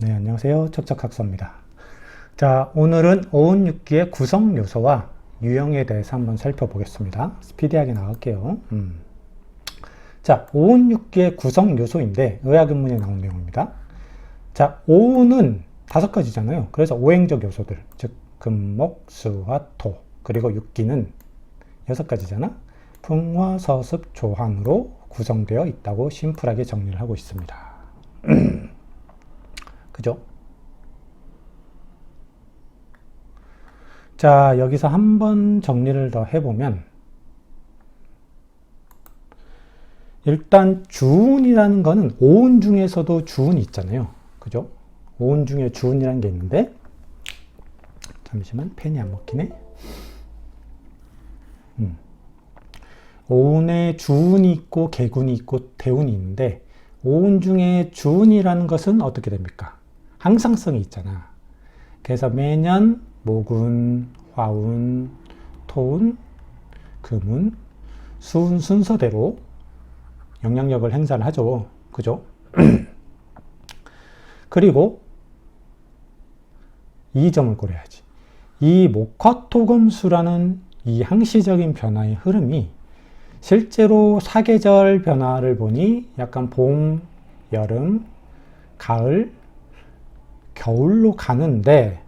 네, 안녕하세요. 척척학습입니다. 자, 오늘은 오운육기의 구성 요소와 유형에 대해서 한번 살펴보겠습니다. 스피디하게 나갈게요. 자, 오운육기의 구성 요소인데 의학문문에 나온 내용입니다. 자, 오운은 5가지잖아요. 그래서 오행적 요소들, 즉 금목, 수, 화, 토, 그리고 육기는 6가지잖아. 풍화, 서습, 조항으로 구성되어 있다고 심플하게 정리를 하고 있습니다. 그죠? 자, 여기서 한번 정리를 더 해보면 일단 주운이라는 거는 오운 중에서도 주운이 있잖아요. 그죠? 오운 중에 주운이라는 게 있는데 잠시만, 펜이 안 먹히네. 오운에 주운이 있고 개군이 있고 대운이 있는데 오운 중에 주운이라는 것은 어떻게 됩니까? 항상성이 있잖아. 그래서 매년 목운, 화운, 토운, 금운, 수운 순서대로 영향력을 행사를 하죠. 그죠? 그리고 이 점을 고려해야지. 이 목화토금수라는 이 항시적인 변화의 흐름이 실제로 사계절 변화를 보니 약간 봄, 여름, 가을, 겨울로 가는데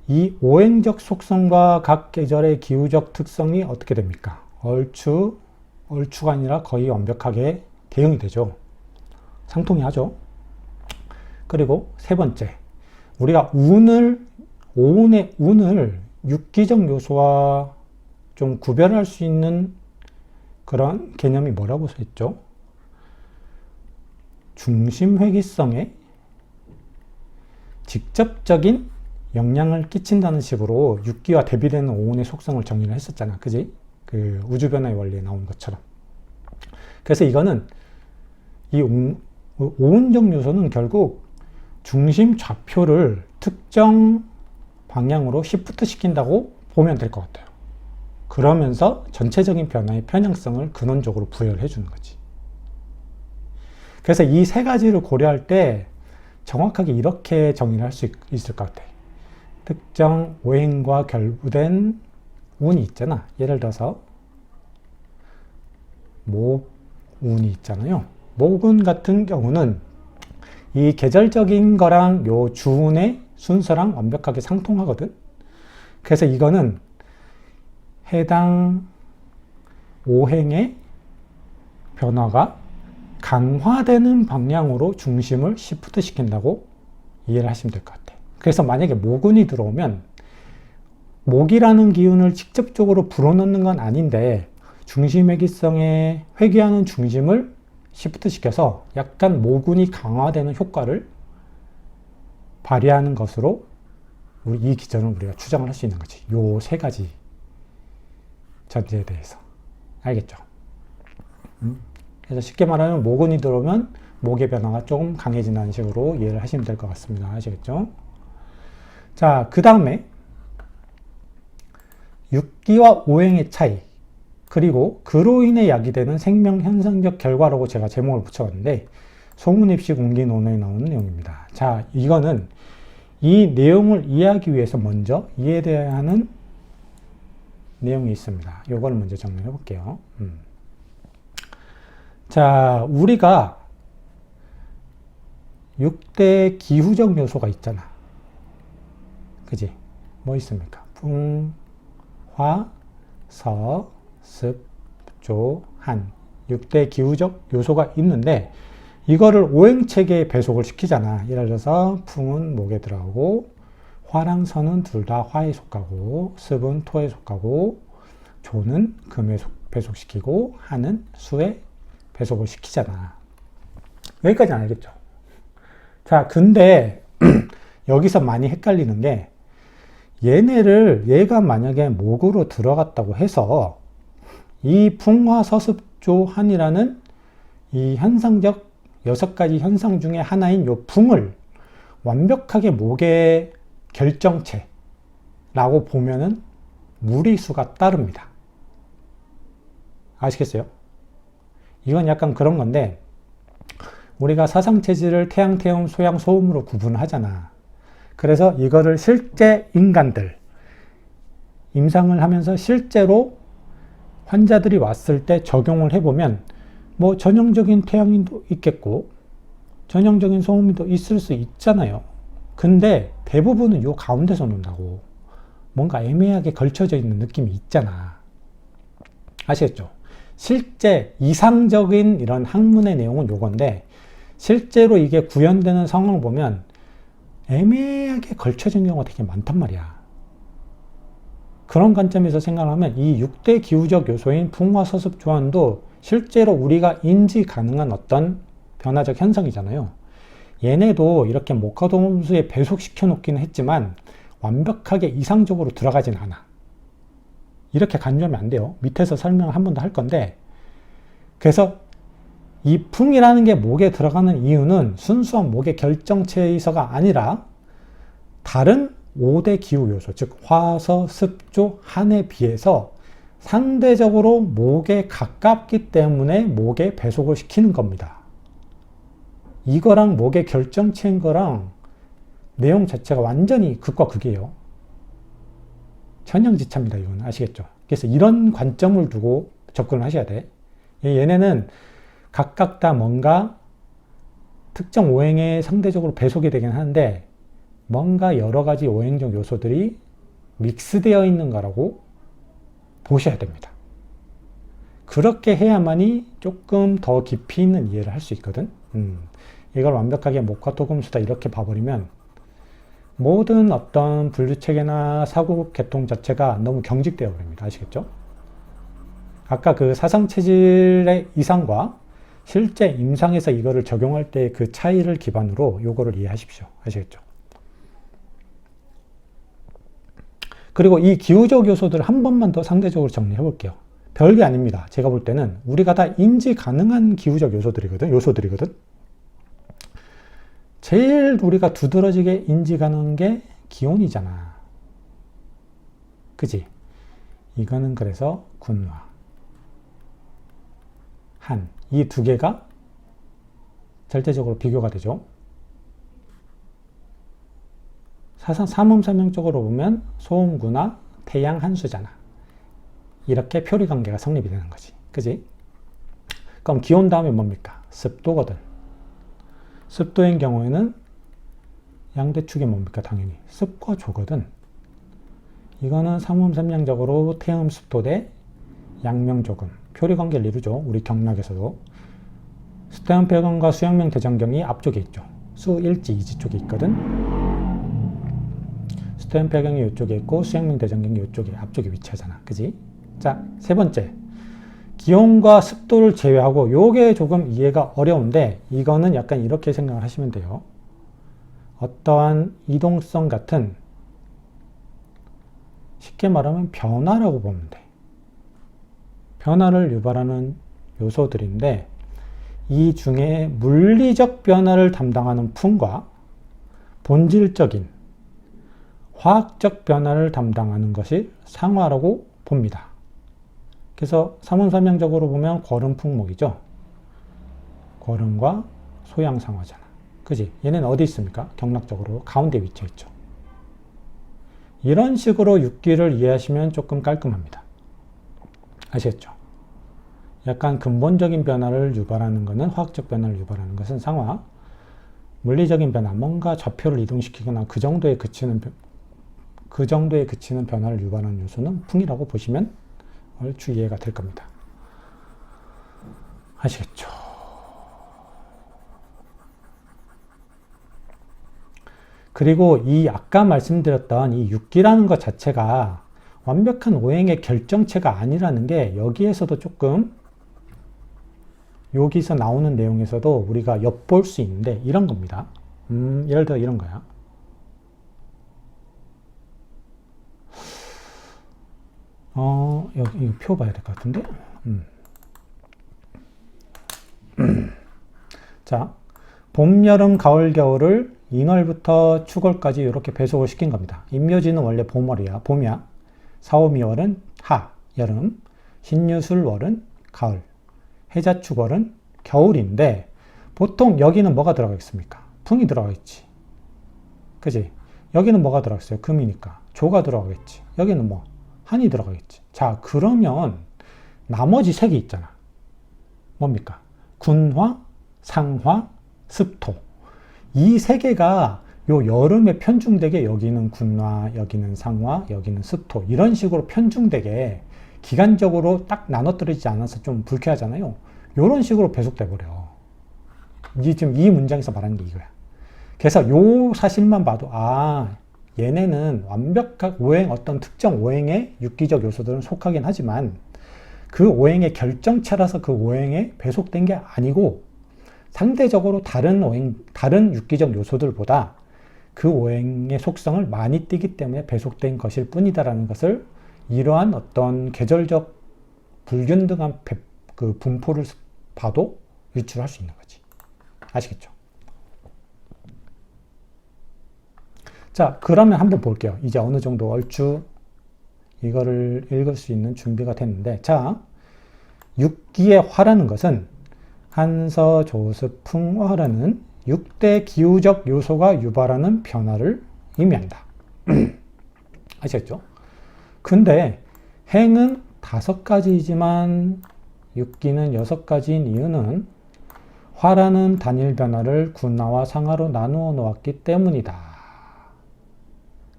이 오행적 속성과 각 계절의 기후적 특성이 어떻게 됩니까? 얼추가 아니라 거의 완벽하게 대응이 되죠. 상통이 하죠. 그리고 세 번째, 우리가 오운의 운을 육기적 요소와 좀 구별할 수 있는 그런 개념이 뭐라고 써 있죠? 중심회귀성에 직접적인 영향을 끼친다는 식으로 육기와 대비되는 오운의 속성을 정리를 했었잖아. 그지? 그 우주변화의 원리에 나온 것처럼. 그래서 이거는 이 오운적 요소는 결국 중심 좌표를 특정 방향으로 시프트 시킨다고 보면 될 것 같아요. 그러면서 전체적인 변화의 편향성을 근원적으로 부여를 해주는 거지. 그래서 이 세 가지를 고려할 때 정확하게 이렇게 정리를 할 수 있을 것 같아. 특정 오행과 결부된 운이 있잖아. 예를 들어서 목운이 있잖아요. 목운 같은 경우는 이 계절적인 거랑 요 주운의 순서랑 완벽하게 상통하거든. 그래서 이거는 해당 오행의 변화가 강화되는 방향으로 중심을 시프트 시킨다고 이해를 하시면 될 것 같아요. 그래서 만약에 목운이 들어오면 목이라는 기운을 직접적으로 불어넣는 건 아닌데 중심회귀성에 회귀하는 중심을 시프트 시켜서 약간 목운이 강화되는 효과를 발휘하는 것으로 이 기전을 우리가 추정을 할 수 있는 거지. 요 세 가지 전제에 대해서. 알겠죠? 그래서 쉽게 말하면 목운이 들어오면 목의 변화가 조금 강해진다는 식으로 이해를 하시면 될 것 같습니다. 아시겠죠? 자, 그 다음에 육기와 오행의 차이, 그리고 그로 인해 야기되는 생명 현상적 결과라고 제가 제목을 붙여봤는데 소문입시 공기논어에 나오는 내용입니다. 자, 이거는 이 내용을 이해하기 위해서 먼저 이해되어야 하는 내용이 있습니다. 이걸 먼저 정리해 볼게요. 자, 우리가 6대 기후적 요소가 있잖아. 그지? 뭐 있습니까? 풍, 화, 서, 습, 조, 한. 6대 기후적 요소가 있는데 이거를 오행체계에 배속을 시키잖아. 예를 들어서 풍은 목에 들어가고 화랑 서는 둘 다 화에 속하고 습은 토에 속하고 조는 금에 배속시키고 한은 수에 배속을 시키잖아. 여기까지는 알겠죠? 자, 근데 여기서 많이 헷갈리는 게 얘가 만약에 목으로 들어갔다고 해서 이 풍화서습조한이라는 이 현상적 6가지 현상 중에 하나인 요 풍을 완벽하게 목의 결정체라고 보면은 무리수가 따릅니다. 아시겠어요? 이건 약간 그런 건데 우리가 사상체질을 태양, 태음, 소양, 소음으로 구분하잖아. 그래서 이거를 실제 인간들, 임상을 하면서 실제로 환자들이 왔을 때 적용을 해보면 뭐 전형적인 태양인도 있겠고 전형적인 소음인도 있을 수 있잖아요. 근데 대부분은 요 가운데서 논다고. 뭔가 애매하게 걸쳐져 있는 느낌이 있잖아. 아시겠죠? 실제 이상적인 이런 학문의 내용은 요건데 실제로 이게 구현되는 상황을 보면 애매하게 걸쳐진 경우가 되게 많단 말이야. 그런 관점에서 생각하면 이 6대 기후적 요소인 풍화, 서습, 조환도 실제로 우리가 인지 가능한 어떤 변화적 현상이잖아요. 얘네도 이렇게 목화동수에 배속시켜 놓기는 했지만 완벽하게 이상적으로 들어가진 않아. 이렇게 간주하면 안 돼요. 밑에서 설명을 한 번 더 할 건데, 그래서 이 풍이라는 게 목에 들어가는 이유는 순수한 목의 결정체에서가 아니라 다른 5대 기후 요소, 즉 화서, 습조, 한에 비해서 상대적으로 목에 가깝기 때문에 목에 배속을 시키는 겁니다. 이거랑 목의 결정체인 거랑 내용 자체가 완전히 극과 극이에요. 천양지차입니다. 이건 아시겠죠? 그래서 이런 관점을 두고 접근을 하셔야 돼. 얘네는 각각 다 뭔가 특정 오행에 상대적으로 배속이 되긴 하는데 뭔가 여러 가지 오행적 요소들이 믹스되어 있는 거라고 보셔야 됩니다. 그렇게 해야만이 조금 더 깊이 있는 이해를 할 수 있거든. 이걸 완벽하게 목화토금수다 이렇게 봐버리면 모든 어떤 분류체계나 사고 계통 자체가 너무 경직되어 버립니다. 아시겠죠? 아까 그 사상체질의 이상과 실제 임상에서 이거를 적용할 때 그 차이를 기반으로 요거를 이해하십시오. 아시겠죠? 그리고 이 기후적 요소들을 한 번만 더 상대적으로 정리해 볼게요. 별게 아닙니다. 제가 볼 때는 우리가 다 인지 가능한 기후적 요소들이거든. 제일 우리가 두드러지게 인지 가능한 게 기온이잖아. 그지? 이거는 그래서 군화, 한, 이 두 개가 절대적으로 비교가 되죠. 삼음삼형적으로 보면 소음군화, 태양, 한수잖아. 이렇게 표리 관계가 성립이 되는 거지. 그지? 그럼 기온 다음에 뭡니까? 습도거든. 습도인 경우에는 양대축이 뭡니까? 당연히 습과 조거든. 이거는 삼음삼량적으로 태음 습도 대 양명 조금. 표리 관계를 이루죠. 우리 경락에서도. 수태음 폐경과 수양명 대장경이 앞쪽에 있죠. 수일지 이지 쪽에 있거든. 수태음 폐경이 이쪽에 있고 수양명 대장경이 이쪽에 앞쪽에 위치하잖아. 그지? 자, 세 번째. 기온과 습도를 제외하고 요게 조금 이해가 어려운데 이거는 약간 이렇게 생각을 하시면 돼요. 어떠한 이동성 같은 쉽게 말하면 변화라고 보면 돼. 변화를 유발하는 요소들인데 이 중에 물리적 변화를 담당하는 풍과 본질적인 화학적 변화를 담당하는 것이 상화라고 봅니다. 그래서 삼음삼형적으로 보면 거름풍목이죠. 거름과 소양상화잖아. 그지? 얘는 어디 있습니까? 경락적으로 가운데 위치해 있죠. 이런 식으로 육기를 이해하시면 조금 깔끔합니다. 아시겠죠? 약간 근본적인 변화를 유발하는 것은 화학적 변화를 유발하는 것은 상화, 물리적인 변화, 뭔가 좌표를 이동시키거나 그 정도에 그치는 변화를 유발하는 요소는 풍이라고 보시면 얼추 이해가 될 겁니다. 아시겠죠? 그리고 이 아까 말씀드렸던 이 육기라는 것 자체가 완벽한 오행의 결정체가 아니라는 게 여기에서도 조금 여기서 나오는 내용에서도 우리가 엿볼 수 있는데 이런 겁니다. 예를 들어 이런 거야. 여기 표 봐야 될 것 같은데. 자, 봄, 여름, 가을, 겨울을 인월부터 축월까지 이렇게 배속을 시킨 겁니다. 임묘지는 원래 봄이야. 4, 5, 2월은 하, 여름, 신유술 월은 가을, 해자축월은 겨울인데 보통 여기는 뭐가 들어가겠습니까? 풍이 들어가겠지. 그지? 여기는 뭐가 들어갔어요? 금이니까. 조가 들어가겠지. 여기는 뭐? 한이 들어가겠지. 자, 그러면 나머지 세 개 있잖아. 뭡니까? 군화, 상화, 습토. 이 세 개가 요 여름에 편중되게 여기는 군화, 여기는 상화, 여기는 습토. 이런 식으로 편중되게 기간적으로 딱 나눠뜨리지 않아서 좀 불쾌하잖아요. 이런 식으로 배속돼 버려. 지금 이 문장에서 말하는 게 이거야. 그래서 요 사실만 봐도 얘네는 완벽한 오행, 어떤 특정 오행의 육기적 요소들은 속하긴 하지만 그 오행의 결정체라서 그 오행에 배속된 게 아니고 상대적으로 다른 오행, 다른 육기적 요소들보다 그 오행의 속성을 많이 띠기 때문에 배속된 것일 뿐이다라는 것을 이러한 어떤 계절적 불균등한 그 분포를 봐도 유출할 수 있는 거지. 아시겠죠? 자, 그러면 한번 볼게요. 이제 어느 정도 얼추 이거를 읽을 수 있는 준비가 됐는데, 자, 육기의 화라는 것은 한서, 조습, 풍화라는 6대 기후적 요소가 유발하는 변화를 의미한다. 아시겠죠? 근데 행은 5가지이지만 육기는 6가지인 이유는 화라는 단일 변화를 군화와 상화로 나누어 놓았기 때문이다.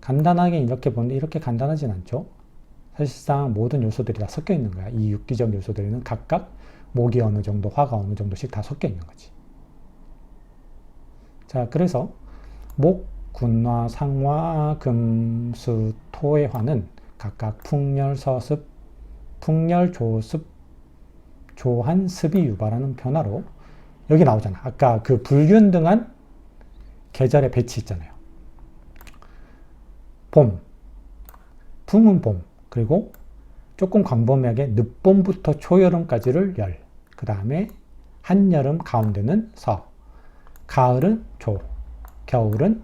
간단하게 이렇게 보는데 이렇게 간단하진 않죠. 사실상 모든 요소들이 다 섞여 있는 거야. 이 육기적 요소들은 각각 목이 어느 정도, 화가 어느 정도씩 다 섞여 있는 거지. 자, 그래서 목, 군화, 상화, 금, 수, 토의 화는 각각 풍열, 서습, 풍열, 조습, 조한, 습이 유발하는 변화로 여기 나오잖아. 아까 그 불균등한 계절의 배치 있잖아요. 봄, 풍은 봄, 그리고 조금 광범위하게 늦봄부터 초여름까지를 열, 그 다음에 한여름 가운데는 서, 가을은 조, 겨울은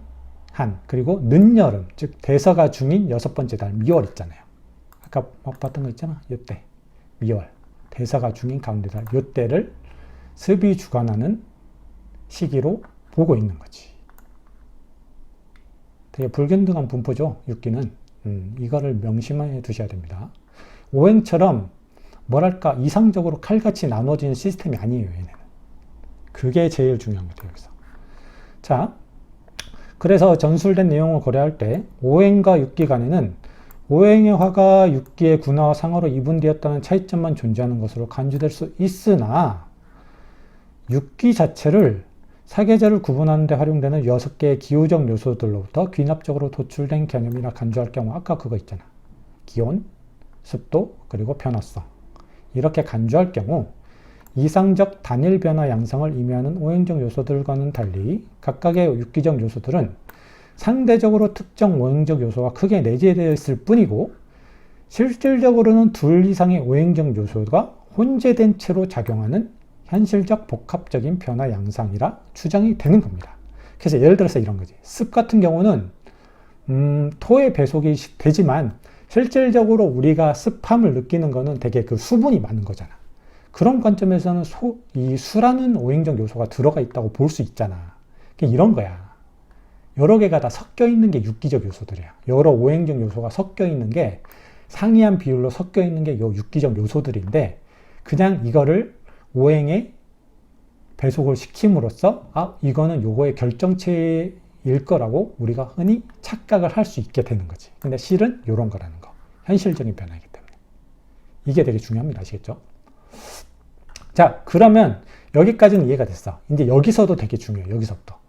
한, 그리고 늦여름, 즉 대서가 중인 6번째 달 미월 있잖아요. 아까 봤던 거 있잖아. 요때 미월, 대서가 중인 가운데 달, 요때를 습이 주관하는 시기로 보고 있는 거지. 되게 불균등한 분포죠, 육기는. 이거를 명심해 두셔야 됩니다. 오행처럼 뭐랄까 이상적으로 칼같이 나눠지는 시스템이 아니에요, 얘네는. 그게 제일 중요한 거죠, 여기서. 자, 그래서 전술된 내용을 고려할 때 오행과 육기 간에는 오행의 화가 육기의 군화와 상화로 이분되었다는 차이점만 존재하는 것으로 간주될 수 있으나 육기 자체를 사계절을 구분하는 데 활용되는 6개의 기후적 요소들로부터 귀납적으로 도출된 개념이라 간주할 경우 아까 그거 있잖아. 기온, 습도, 그리고 변화성. 이렇게 간주할 경우 이상적 단일 변화 양상을 의미하는 오행적 요소들과는 달리 각각의 육기적 요소들은 상대적으로 특정 오행적 요소가 크게 내재되어 있을 뿐이고 실질적으로는 둘 이상의 오행적 요소가 혼재된 채로 작용하는 현실적 복합적인 변화 양상이라 추정이 되는 겁니다. 그래서 예를 들어서 이런 거지. 습 같은 경우는 토의 배속이 되지만 실질적으로 우리가 습함을 느끼는 거는 되게 그 수분이 많은 거잖아. 그런 관점에서는 이 수라는 오행적 요소가 들어가 있다고 볼 수 있잖아. 이런 거야. 여러 개가 다 섞여 있는 게 육기적 요소들이야. 여러 오행적 요소가 섞여 있는 게 상이한 비율로 섞여 있는 게 요 육기적 요소들인데 그냥 이거를 오행에 배속을 시킴으로써 이거는 요거의 결정체일 거라고 우리가 흔히 착각을 할 수 있게 되는 거지. 근데 실은 요런 거라는 거. 현실적인 변화이기 때문에. 이게 되게 중요합니다. 아시겠죠? 자, 그러면 여기까지는 이해가 됐어. 이제 여기서도 되게 중요해요. 여기서부터.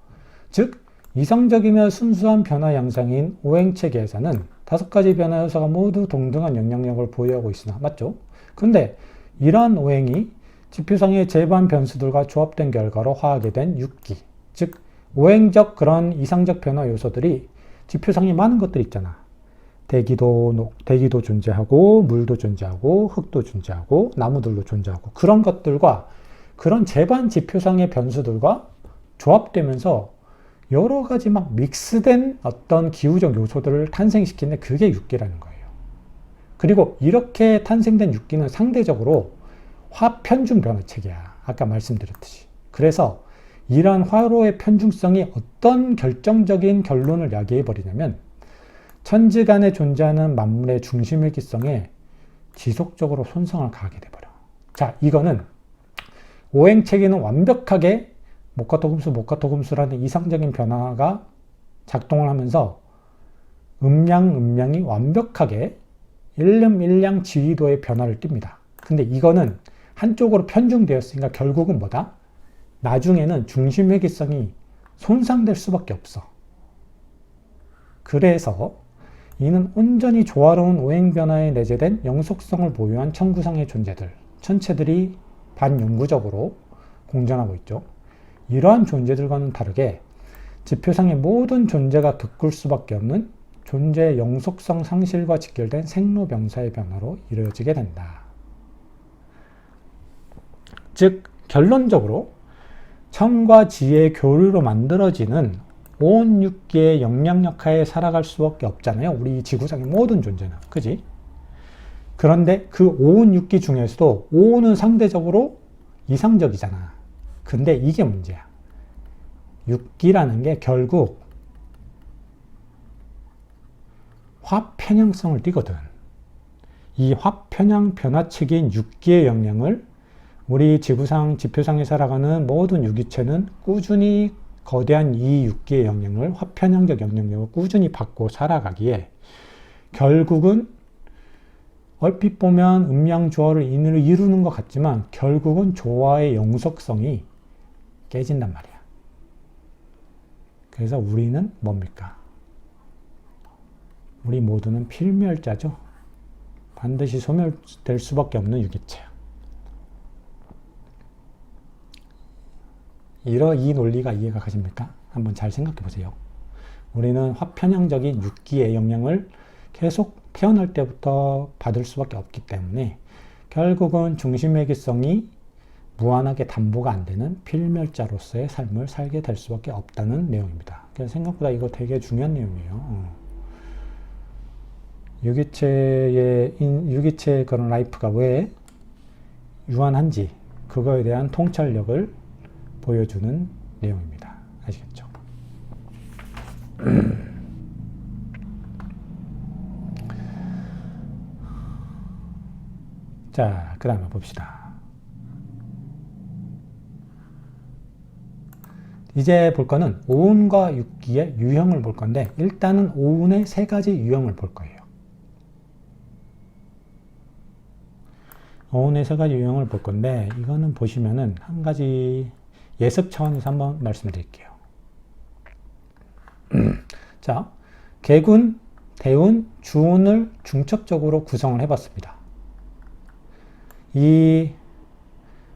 즉, 이성적이며 순수한 변화 양상인 오행체계에서는 5가지 변화 요소가 모두 동등한 영향력을 보유하고 있으나, 맞죠? 근데 이러한 오행이 지표상의 제반 변수들과 조합된 결과로 화하게 된 육기, 즉 오행적 그런 이상적 변화 요소들이 지표상에 많은 것들이 있잖아. 대기도 존재하고 물도 존재하고 흙도 존재하고 나무들도 존재하고 그런 것들과 그런 제반 지표상의 변수들과 조합되면서 여러 가지 막 믹스된 어떤 기후적 요소들을 탄생시키는 그게 육기라는 거예요. 그리고 이렇게 탄생된 육기는 상대적으로 화편중 변화체계야. 아까 말씀드렸듯이. 그래서 이러한 화로의 편중성이 어떤 결정적인 결론을 야기해 버리냐면 천지간에 존재하는 만물의 중심일기성에 지속적으로 손상을 가하게 돼버려. 자, 이거는 오행체계는 완벽하게 목화토금수라는 이상적인 변화가 작동을 하면서 음양이 완벽하게 일름일량 지위도의 변화를 띱니다. 근데 이거는 한쪽으로 편중되었으니까 결국은 뭐다? 나중에는 중심회귀성이 손상될 수밖에 없어. 그래서 이는 온전히 조화로운 오행변화에 내재된 영속성을 보유한 천구상의 존재들, 천체들이 반영구적으로 공존하고 있죠. 이러한 존재들과는 다르게 지표상의 모든 존재가 겪을 수밖에 없는 존재의 영속성 상실과 직결된 생로병사의 변화로 이루어지게 된다. 즉 결론적으로 천과 지의 교류로 만들어지는 온 육기의 영향력 하에 살아갈 수밖에 없잖아요. 우리 지구상의 모든 존재는. 그지? 그런데 그 오온 육기 중에서도 오온은 상대적으로 이상적이잖아. 근데 이게 문제야. 육기라는 게 결국 화편향성을 띠거든. 이 화편향 변화체계인 육기의 영향을 우리 지구상, 지표상에 살아가는 모든 유기체는 꾸준히 거대한 이 육기의 영향을, 화편향적 영향력을 꾸준히 받고 살아가기에 결국은 얼핏 보면 음양조화를 이루는 것 같지만 결국은 조화의 영속성이 깨진단 말이야. 그래서 우리는 뭡니까? 우리 모두는 필멸자죠. 반드시 소멸될 수밖에 없는 유기체야. 이 논리가 이해가 가십니까? 한번 잘 생각해 보세요. 우리는 화편향적인 육기의 영향을 계속 태어날 때부터 받을 수밖에 없기 때문에 결국은 중심회귀성이 무한하게 담보가 안 되는 필멸자로서의 삶을 살게 될 수밖에 없다는 내용입니다. 그래서 생각보다 이거 되게 중요한 내용이에요. 유기체의 그런 라이프가 왜 유한한지 그거에 대한 통찰력을 보여주는 내용입니다. 아시겠죠? 자, 그 다음에 봅시다. 이제 볼 거는 오운과 육기의 유형을 볼 건데 일단은 오운의 세 가지 유형을 볼 거예요. 오운의 세 가지 유형을 볼 건데 이거는 보시면은 한 가지 예습 차원에서 한번 말씀드릴게요. 자, 개군, 대운, 주운을 중첩적으로 구성을 해봤습니다. 이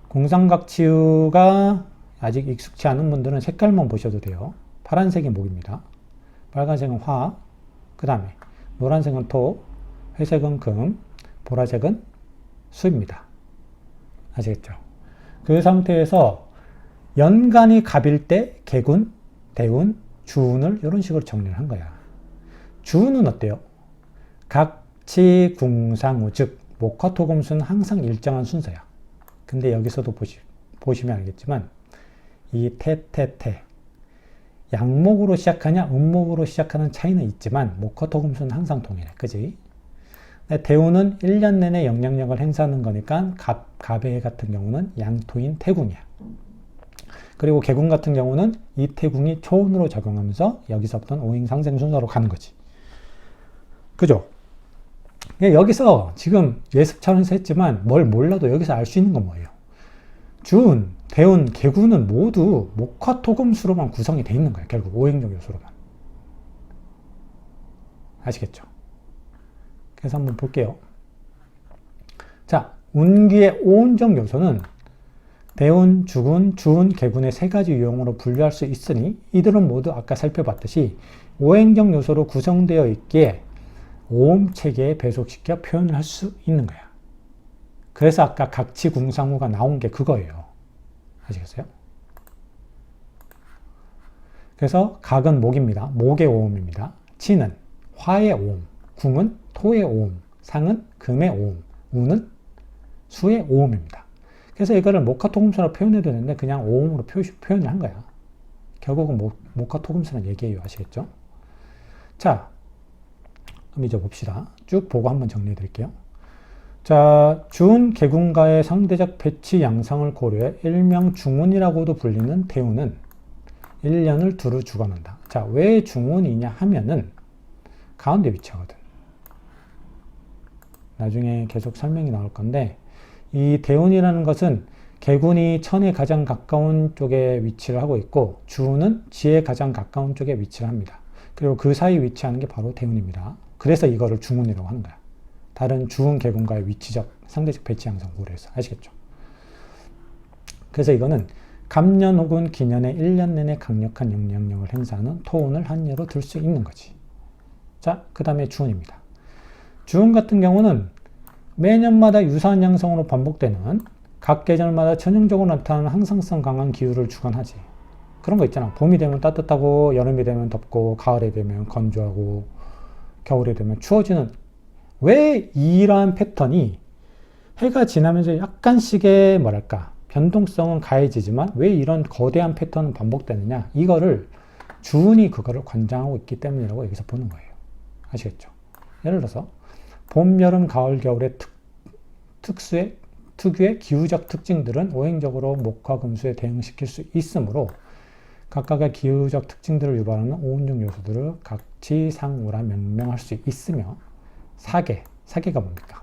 공상각치유가 아직 익숙치 않은 분들은 색깔만 보셔도 돼요. 파란색이 목입니다. 빨간색은 화, 그 다음에 노란색은 토, 회색은 금, 보라색은 수입니다. 아시겠죠? 그 상태에서 연간이 갑일 때 개군, 대운, 주운을 이런 식으로 정리를 한 거야. 주운은 어때요? 각치, 궁상우, 즉 목화토금수는 항상 일정한 순서야. 근데 여기서도 보시면 알겠지만 이 태태태 양목으로 시작하냐 음목으로 시작하는 차이는 있지만 목화토금수는 항상 동일해. 그지? 대운은 1년 내내 영향력을 행사하는 거니까 갑의 같은 경우는 양토인 태궁이야. 그리고 개궁 같은 경우는 이 태궁이 초운으로 작용하면서 여기서부터는 오행상생 순서로 가는 거지. 그죠? 여기서 지금 예습 차원에서 했지만 뭘 몰라도 여기서 알 수 있는 건 뭐예요? 주운, 대운, 개군은 모두 목화토금수로만 구성이 돼 있는 거예요. 결국 오행적 요소로만. 아시겠죠? 그래서 한번 볼게요. 자, 운기의 오운적 요소는 대운, 주군, 주운, 개군의 세 가지 유형으로 분류할 수 있으니 이들은 모두 아까 살펴봤듯이 오행적 요소로 구성되어 있기에 오음 체계에 배속시켜 표현을 할 수 있는 거야. 그래서 아까 각치, 궁상우가 나온 게 그거예요. 아시겠어요? 그래서 각은 목입니다. 목의 오음입니다. 치는 화의 오음, 궁은 토의 오음, 상은 금의 오음, 우는 수의 오음입니다. 그래서 이거를 목화토금수라고 표현해도 되는데 그냥 오음으로 표현을 한 거야. 결국은 목화토금수라는 얘기예요. 아시겠죠? 자, 그럼 이제 봅시다. 쭉 보고 한번 정리해 드릴게요. 자, 준 개군과의 상대적 배치 양상을 고려해 일명 중운이라고도 불리는 대운은 1년을 두루 주관한다. 자, 왜 중운이냐 하면은 가운데 위치하거든. 나중에 계속 설명이 나올 건데, 이 대운이라는 것은 개군이 천에 가장 가까운 쪽에 위치를 하고 있고, 주운은 지에 가장 가까운 쪽에 위치를 합니다. 그리고 그 사이 위치하는 게 바로 대운입니다. 그래서 이거를 중운이라고 하는 거야. 다른 주운 개군과의 위치적, 상대적 배치 양상 고려해서. 아시겠죠? 그래서 이거는 갑년 혹은 기년에 1년 내내 강력한 영향력을 행사하는 토운을 한 예로 들 수 있는 거지. 자, 그 다음에 주운입니다. 주운 같은 경우는 매년마다 유사한 양상으로 반복되는 각 계절마다 전형적으로 나타나는 항상성 강한 기후를 주관하지. 그런 거 있잖아. 봄이 되면 따뜻하고, 여름이 되면 덥고, 가을이 되면 건조하고, 겨울이 되면 추워지는, 왜 이러한 패턴이 해가 지나면서 약간씩의 뭐랄까 변동성은 가해지지만 왜 이런 거대한 패턴은 반복되느냐, 이거를 주운이 그거를 관장하고 있기 때문이라고 여기서 보는 거예요. 아시겠죠? 예를 들어서 봄, 여름, 가을, 겨울의 특유의 기후적 특징들은 오행적으로 목화, 금수에 대응시킬 수 있으므로 각각의 기후적 특징들을 유발하는 오운적 요소들을 각지 상우라 명명할 수 있으며, 사계가 뭡니까?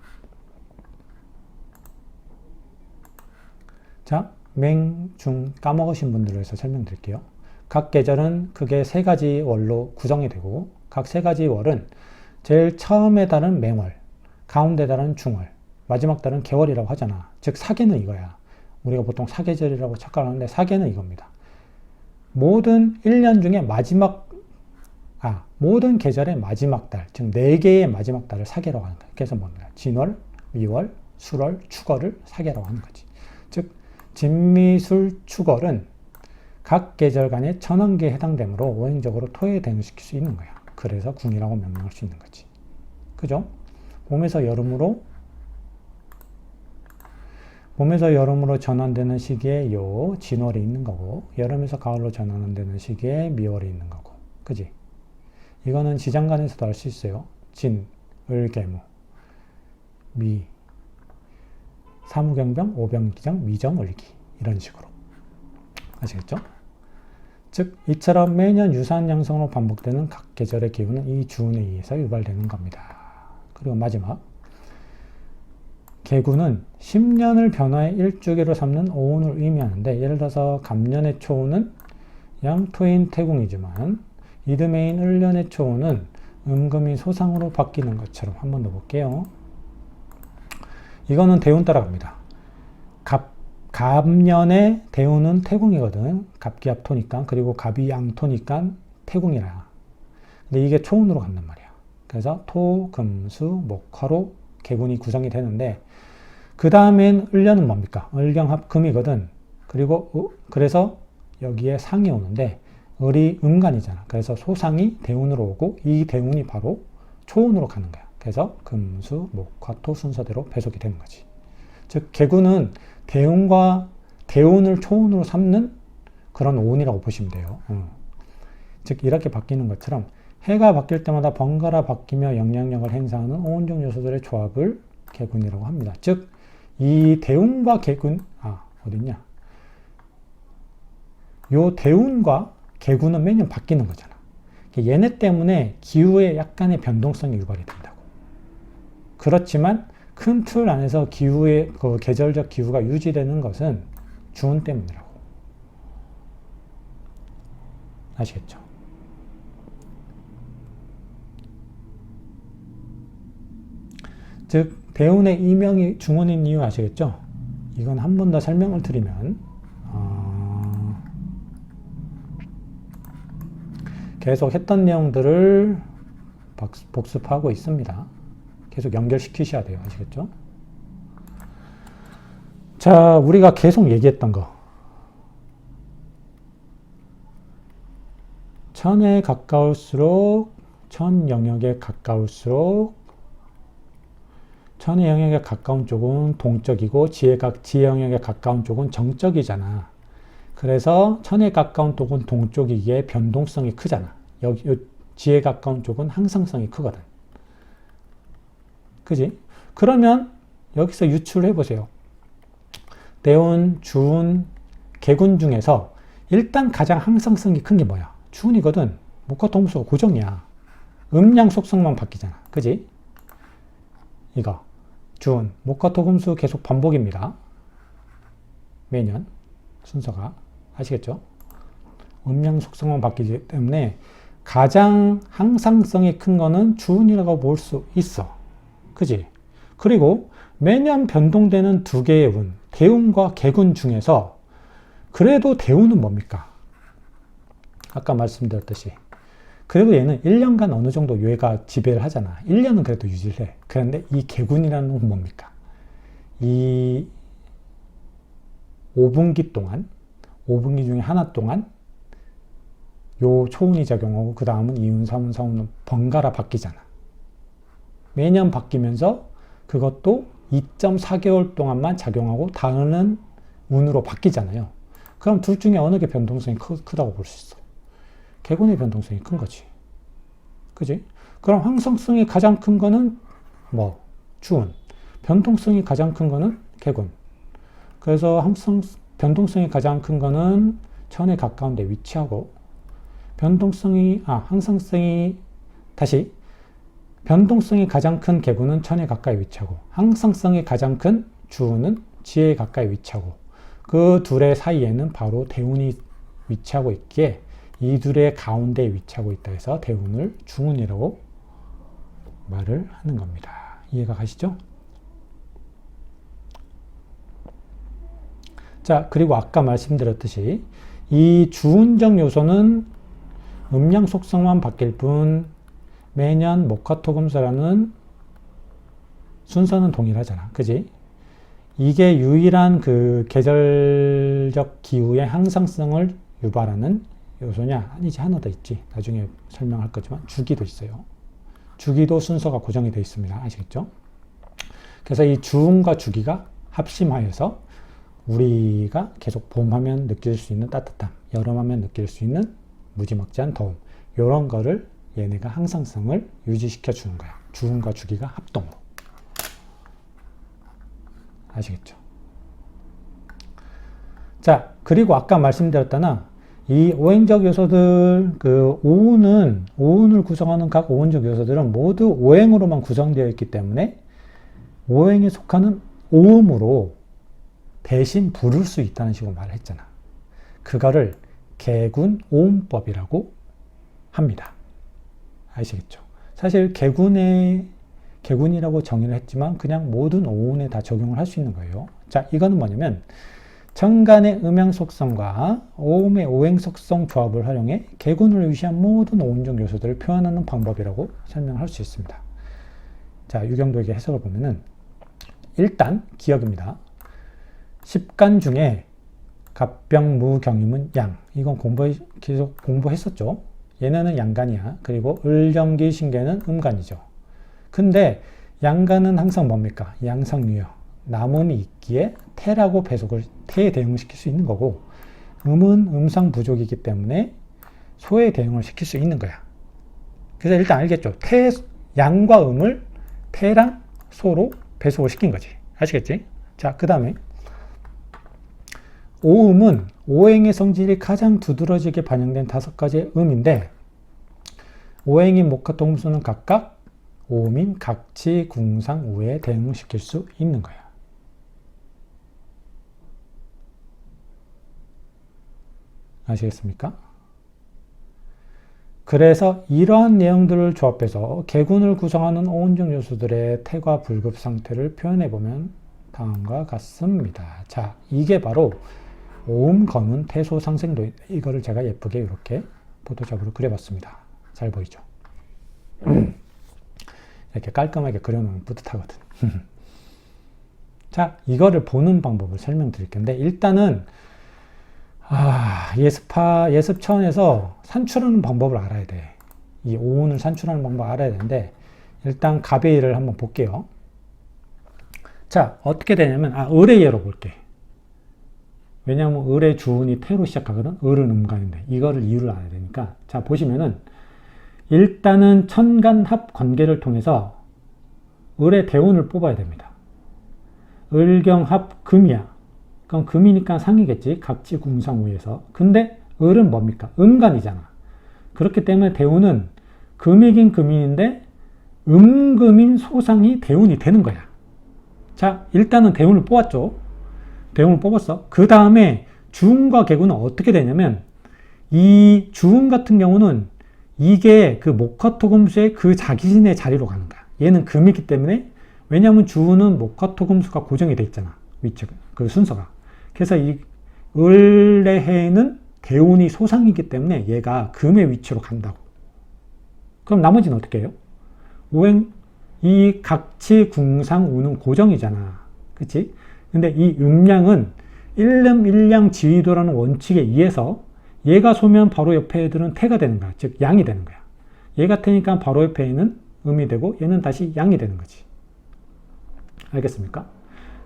자, 까먹으신 분들을 위해서 설명드릴게요. 각 계절은 크게 3가지 월로 구성이 되고, 각 3가지 월은 제일 처음에 달은 맹월, 가운데 달은 중월, 마지막 달은 개월이라고 하잖아. 즉 사계는 이거야. 우리가 보통 사계절이라고 착각하는데 사계는 이겁니다. 모든 1년 중에 모든 계절의 마지막 달, 즉 4개의 마지막 달을 사계라고 하는 거야. 그래서 뭡니까? 진월, 미월, 술월, 축월을 사계라고 하는 거지. 즉 진미술, 축월은 각 계절 간의 천왕계에 해당되므로 오행적으로 토에 대응시킬 수 있는 거야. 그래서 궁이라고 명명할 수 있는 거지. 그죠? 봄에서 여름으로 전환되는 시기에 요 진월이 있는 거고, 여름에서 가을로 전환되는 시기에 미월이 있는 거고. 그지? 이거는 지장간에서도 알 수 있어요. 진, 을계무, 미, 사무경병, 오병기장, 미정, 을기. 이런 식으로. 아시겠죠? 즉 이처럼 매년 유사한 양상으로 반복되는 각 계절의 기후는 이 주운에 의해서 유발되는 겁니다. 그리고 마지막, 개군은 10년을 변화의 일주기로 삼는 오운을 의미하는데, 예를 들어서 갑년의 초운은 양토인 태궁이지만 이듬해인 을년의 초운은 음금이 소상으로 바뀌는 것처럼. 한 번 더 볼게요. 이거는 대운 따라갑니다. 갑년의 대운은 태궁이거든. 갑기합토니까. 그리고 갑이 양토니까 태궁이라. 근데 이게 초운으로 간단 말이야. 그래서 토, 금, 수, 목, 화로 개군이 구성이 되는데, 그 다음엔 을년은 뭡니까? 을경합금이거든. 그래서 여기에 상이 오는데, 을이 음간이잖아. 그래서 소상이 대운으로 오고, 이 대운이 바로 초운으로 가는 거야. 그래서 금, 수, 목, 화, 토 순서대로 배속이 되는 거지. 즉 개군은 대운을 초운으로 삼는 그런 오운이라고 보시면 돼요. 즉 이렇게 바뀌는 것처럼 해가 바뀔 때마다 번갈아 바뀌며 영향력을 행사하는 오운적 요소들의 조합을 개군이라고 합니다. 즉 이 대운과 개군, 어딨냐? 요 대운과 개군은 매년 바뀌는 거잖아. 얘네 때문에 기후에 약간의 변동성이 유발이 된다고. 그렇지만 큰 틀 안에서 기후의 그 계절적 기후가 유지되는 것은 주운 때문이라고. 아시겠죠? 즉 대운의 이명이 중운인 이유 아시겠죠? 이건 한 번 더 설명을 드리면, 계속 했던 내용들을 복습하고 있습니다. 계속 연결시키셔야 돼요. 아시겠죠? 자, 우리가 계속 얘기했던 거. 천에 가까울수록, 천 영역에 가까울수록 천의 영역에 가까운 쪽은 동적이고 지혜 영역에 가까운 쪽은 정적이잖아. 그래서 천에 가까운 쪽은 동쪽이기에 변동성이 크잖아. 여기 지혜에 가까운 쪽은 항상성이 크거든. 그지? 그러면 여기서 유출을 해보세요. 대운, 주운, 개군 중에서 일단 가장 항상성이 큰 게 뭐야? 주운이거든. 목화 토금수가 고정이야. 음양 속성만 바뀌잖아. 그지? 이거 주운, 목화 토금수 계속 반복입니다. 매년 순서가. 아시겠죠? 음양 속성만 바뀌기 때문에 가장 항상성이 큰 거는 주운이라고 볼 수 있어. 그지? 그리고 매년 변동되는 두 개의 운, 대운과 개군 중에서 그래도 대운은 뭡니까? 아까 말씀드렸듯이 그래도 얘는 1년간 어느 정도 얘가 지배를 하잖아. 1년은 그래도 유지를 해. 그런데 이 개군이라는 건 뭡니까? 이 5분기 동안 5분기 중에 하나 동안 요 초운이 작용하고 그 다음은 2운, 3운, 4운은 번갈아 바뀌잖아. 매년 바뀌면서 그것도 2.4개월 동안만 작용하고 다음은 운으로 바뀌잖아요. 그럼 둘 중에 어느 게 변동성이 크다고 볼 수 있어? 개군의 변동성이 큰 거지. 그지? 그럼 항상성이 가장 큰 거는 뭐? 주운. 변동성이 가장 큰 거는 개군. 그래서 변동성이 가장 큰 거는 천에 가까운 데 위치하고 변동성이 가장 큰 개군은 천에 가까이 위치하고 항상성이 가장 큰 주운은 지혜에 가까이 위치하고 그 둘의 사이에는 바로 대운이 위치하고 있기에 이 둘의 가운데에 위치하고 있다 해서 대운을 중운이라고 말을 하는 겁니다. 이해가 가시죠? 자, 그리고 아까 말씀드렸듯이 이 주운적 요소는 음양 속성만 바뀔 뿐 매년 목화토금수라는 순서는 동일하잖아. 그지? 이게 유일한 그 계절적 기후의 항상성을 유발하는 요소냐? 아니지, 하나 더 있지. 나중에 설명할 거지만 주기도 있어요. 주기도 순서가 고정이 되어 있습니다. 아시겠죠? 그래서 이 주운과 주기가 합심하여서 우리가 계속 봄하면 느낄 수 있는 따뜻함, 여름하면 느낄 수 있는 무지막지한 더움, 이런 거를 얘네가 항상성을 유지시켜 주는 거야. 주운과 주기가 합동으로. 아시겠죠? 자, 그리고 아까 말씀드렸다나 이 오행적 요소들, 그 오운을 구성하는 각 오운적 요소들은 모두 오행으로만 구성되어 있기 때문에 오행에 속하는 오음으로 대신 부를 수 있다는 식으로 말을 했잖아. 그거를 개군 오음법이라고 합니다. 아시겠죠? 사실 개군이라고 정의를 했지만 그냥 모든 오운에 다 적용을 할 수 있는 거예요. 자, 이거는 뭐냐면 정간의 음양 속성과 오음의 오행 속성 조합을 활용해 개군을 위시한 모든 오운적 요소들을 표현하는 방법이라고 설명할 수 있습니다. 자, 유경도에게 해석을 보면은 일단 기억입니다. 10간 중에 갑병, 경임은 양. 이건 계속 공부했었죠. 얘네는 양간이야. 그리고 을경기, 신계는 음간이죠. 근데 양간은 항상 뭡니까? 양상유여. 남음이 있기에 태라고 태에 대응을 시킬 수 있는 거고, 음은 음상 부족이기 때문에 소에 대응을 시킬 수 있는 거야. 그래서 일단 알겠죠? 양과 음을 태랑 소로 배속을 시킨 거지. 아시겠지? 자, 그 다음에 오음은 오행의 성질이 가장 두드러지게 반영된 5가지의 음인데 오행인 목화토금수는 각각 오음인 각지, 궁상, 우에 대응시킬 수 있는 거야. 아시겠습니까? 그래서 이러한 내용들을 조합해서 개군을 구성하는 오운적 요소들의 태과 불급 상태를 표현해보면 다음과 같습니다. 자, 이게 바로 오음, 검은, 태소, 상생도. 이거를 제가 예쁘게 이렇게 포토샵으로 그려봤습니다. 잘 보이죠? 이렇게 깔끔하게 그려놓으면 뿌듯하거든. 자, 이거를 보는 방법을 설명드릴 건데 일단은 예습 차원에서 산출하는 방법을 알아야 돼. 이 오운을 산출하는 방법을 알아야 되는데 일단 가베이를 한번 볼게요. 자, 어떻게 되냐면, 을의 예로 볼게. 왜냐하면 을의 주운이 태로 시작하거든. 을은 음간인데 이거를 이유를 알아야 되니까. 자, 보시면은 일단은 천간합 관계를 통해서 을의 대운을 뽑아야 됩니다. 을경합 금이야. 그럼 금이니까 상이겠지. 각지궁상우에서. 근데 을은 뭡니까? 음간이잖아. 그렇기 때문에 대운은 금이긴 금인인데 음금인 소상이 대운이 되는 거야. 자, 일단은 대운을 뽑았죠. 대운을 뽑았어. 그 다음에 주운과 계군은 어떻게 되냐면 이 주운 같은 경우는 이게 그 목화토금수의 그 자기신의 자리로 가는 거야. 얘는 금이기 때문에 왜냐하면 주운은 목화토금수가 고정이 돼 있잖아. 위치가 그 순서가. 그래서 이 을의 해에는 대운이 소상이기 때문에 얘가 금의 위치로 간다고. 그럼 나머지는 어떻게 해요? 오행 이 각치 궁상 우는 고정이잖아. 그치? 근데 이 음양은 일름 일양 지위도라는 원칙에 의해서 얘가 소면 바로 옆에 애들은 태가 되는 거야. 즉 양이 되는 거야. 얘가 태니까 바로 옆에 있는 음이 되고 얘는 다시 양이 되는 거지. 알겠습니까?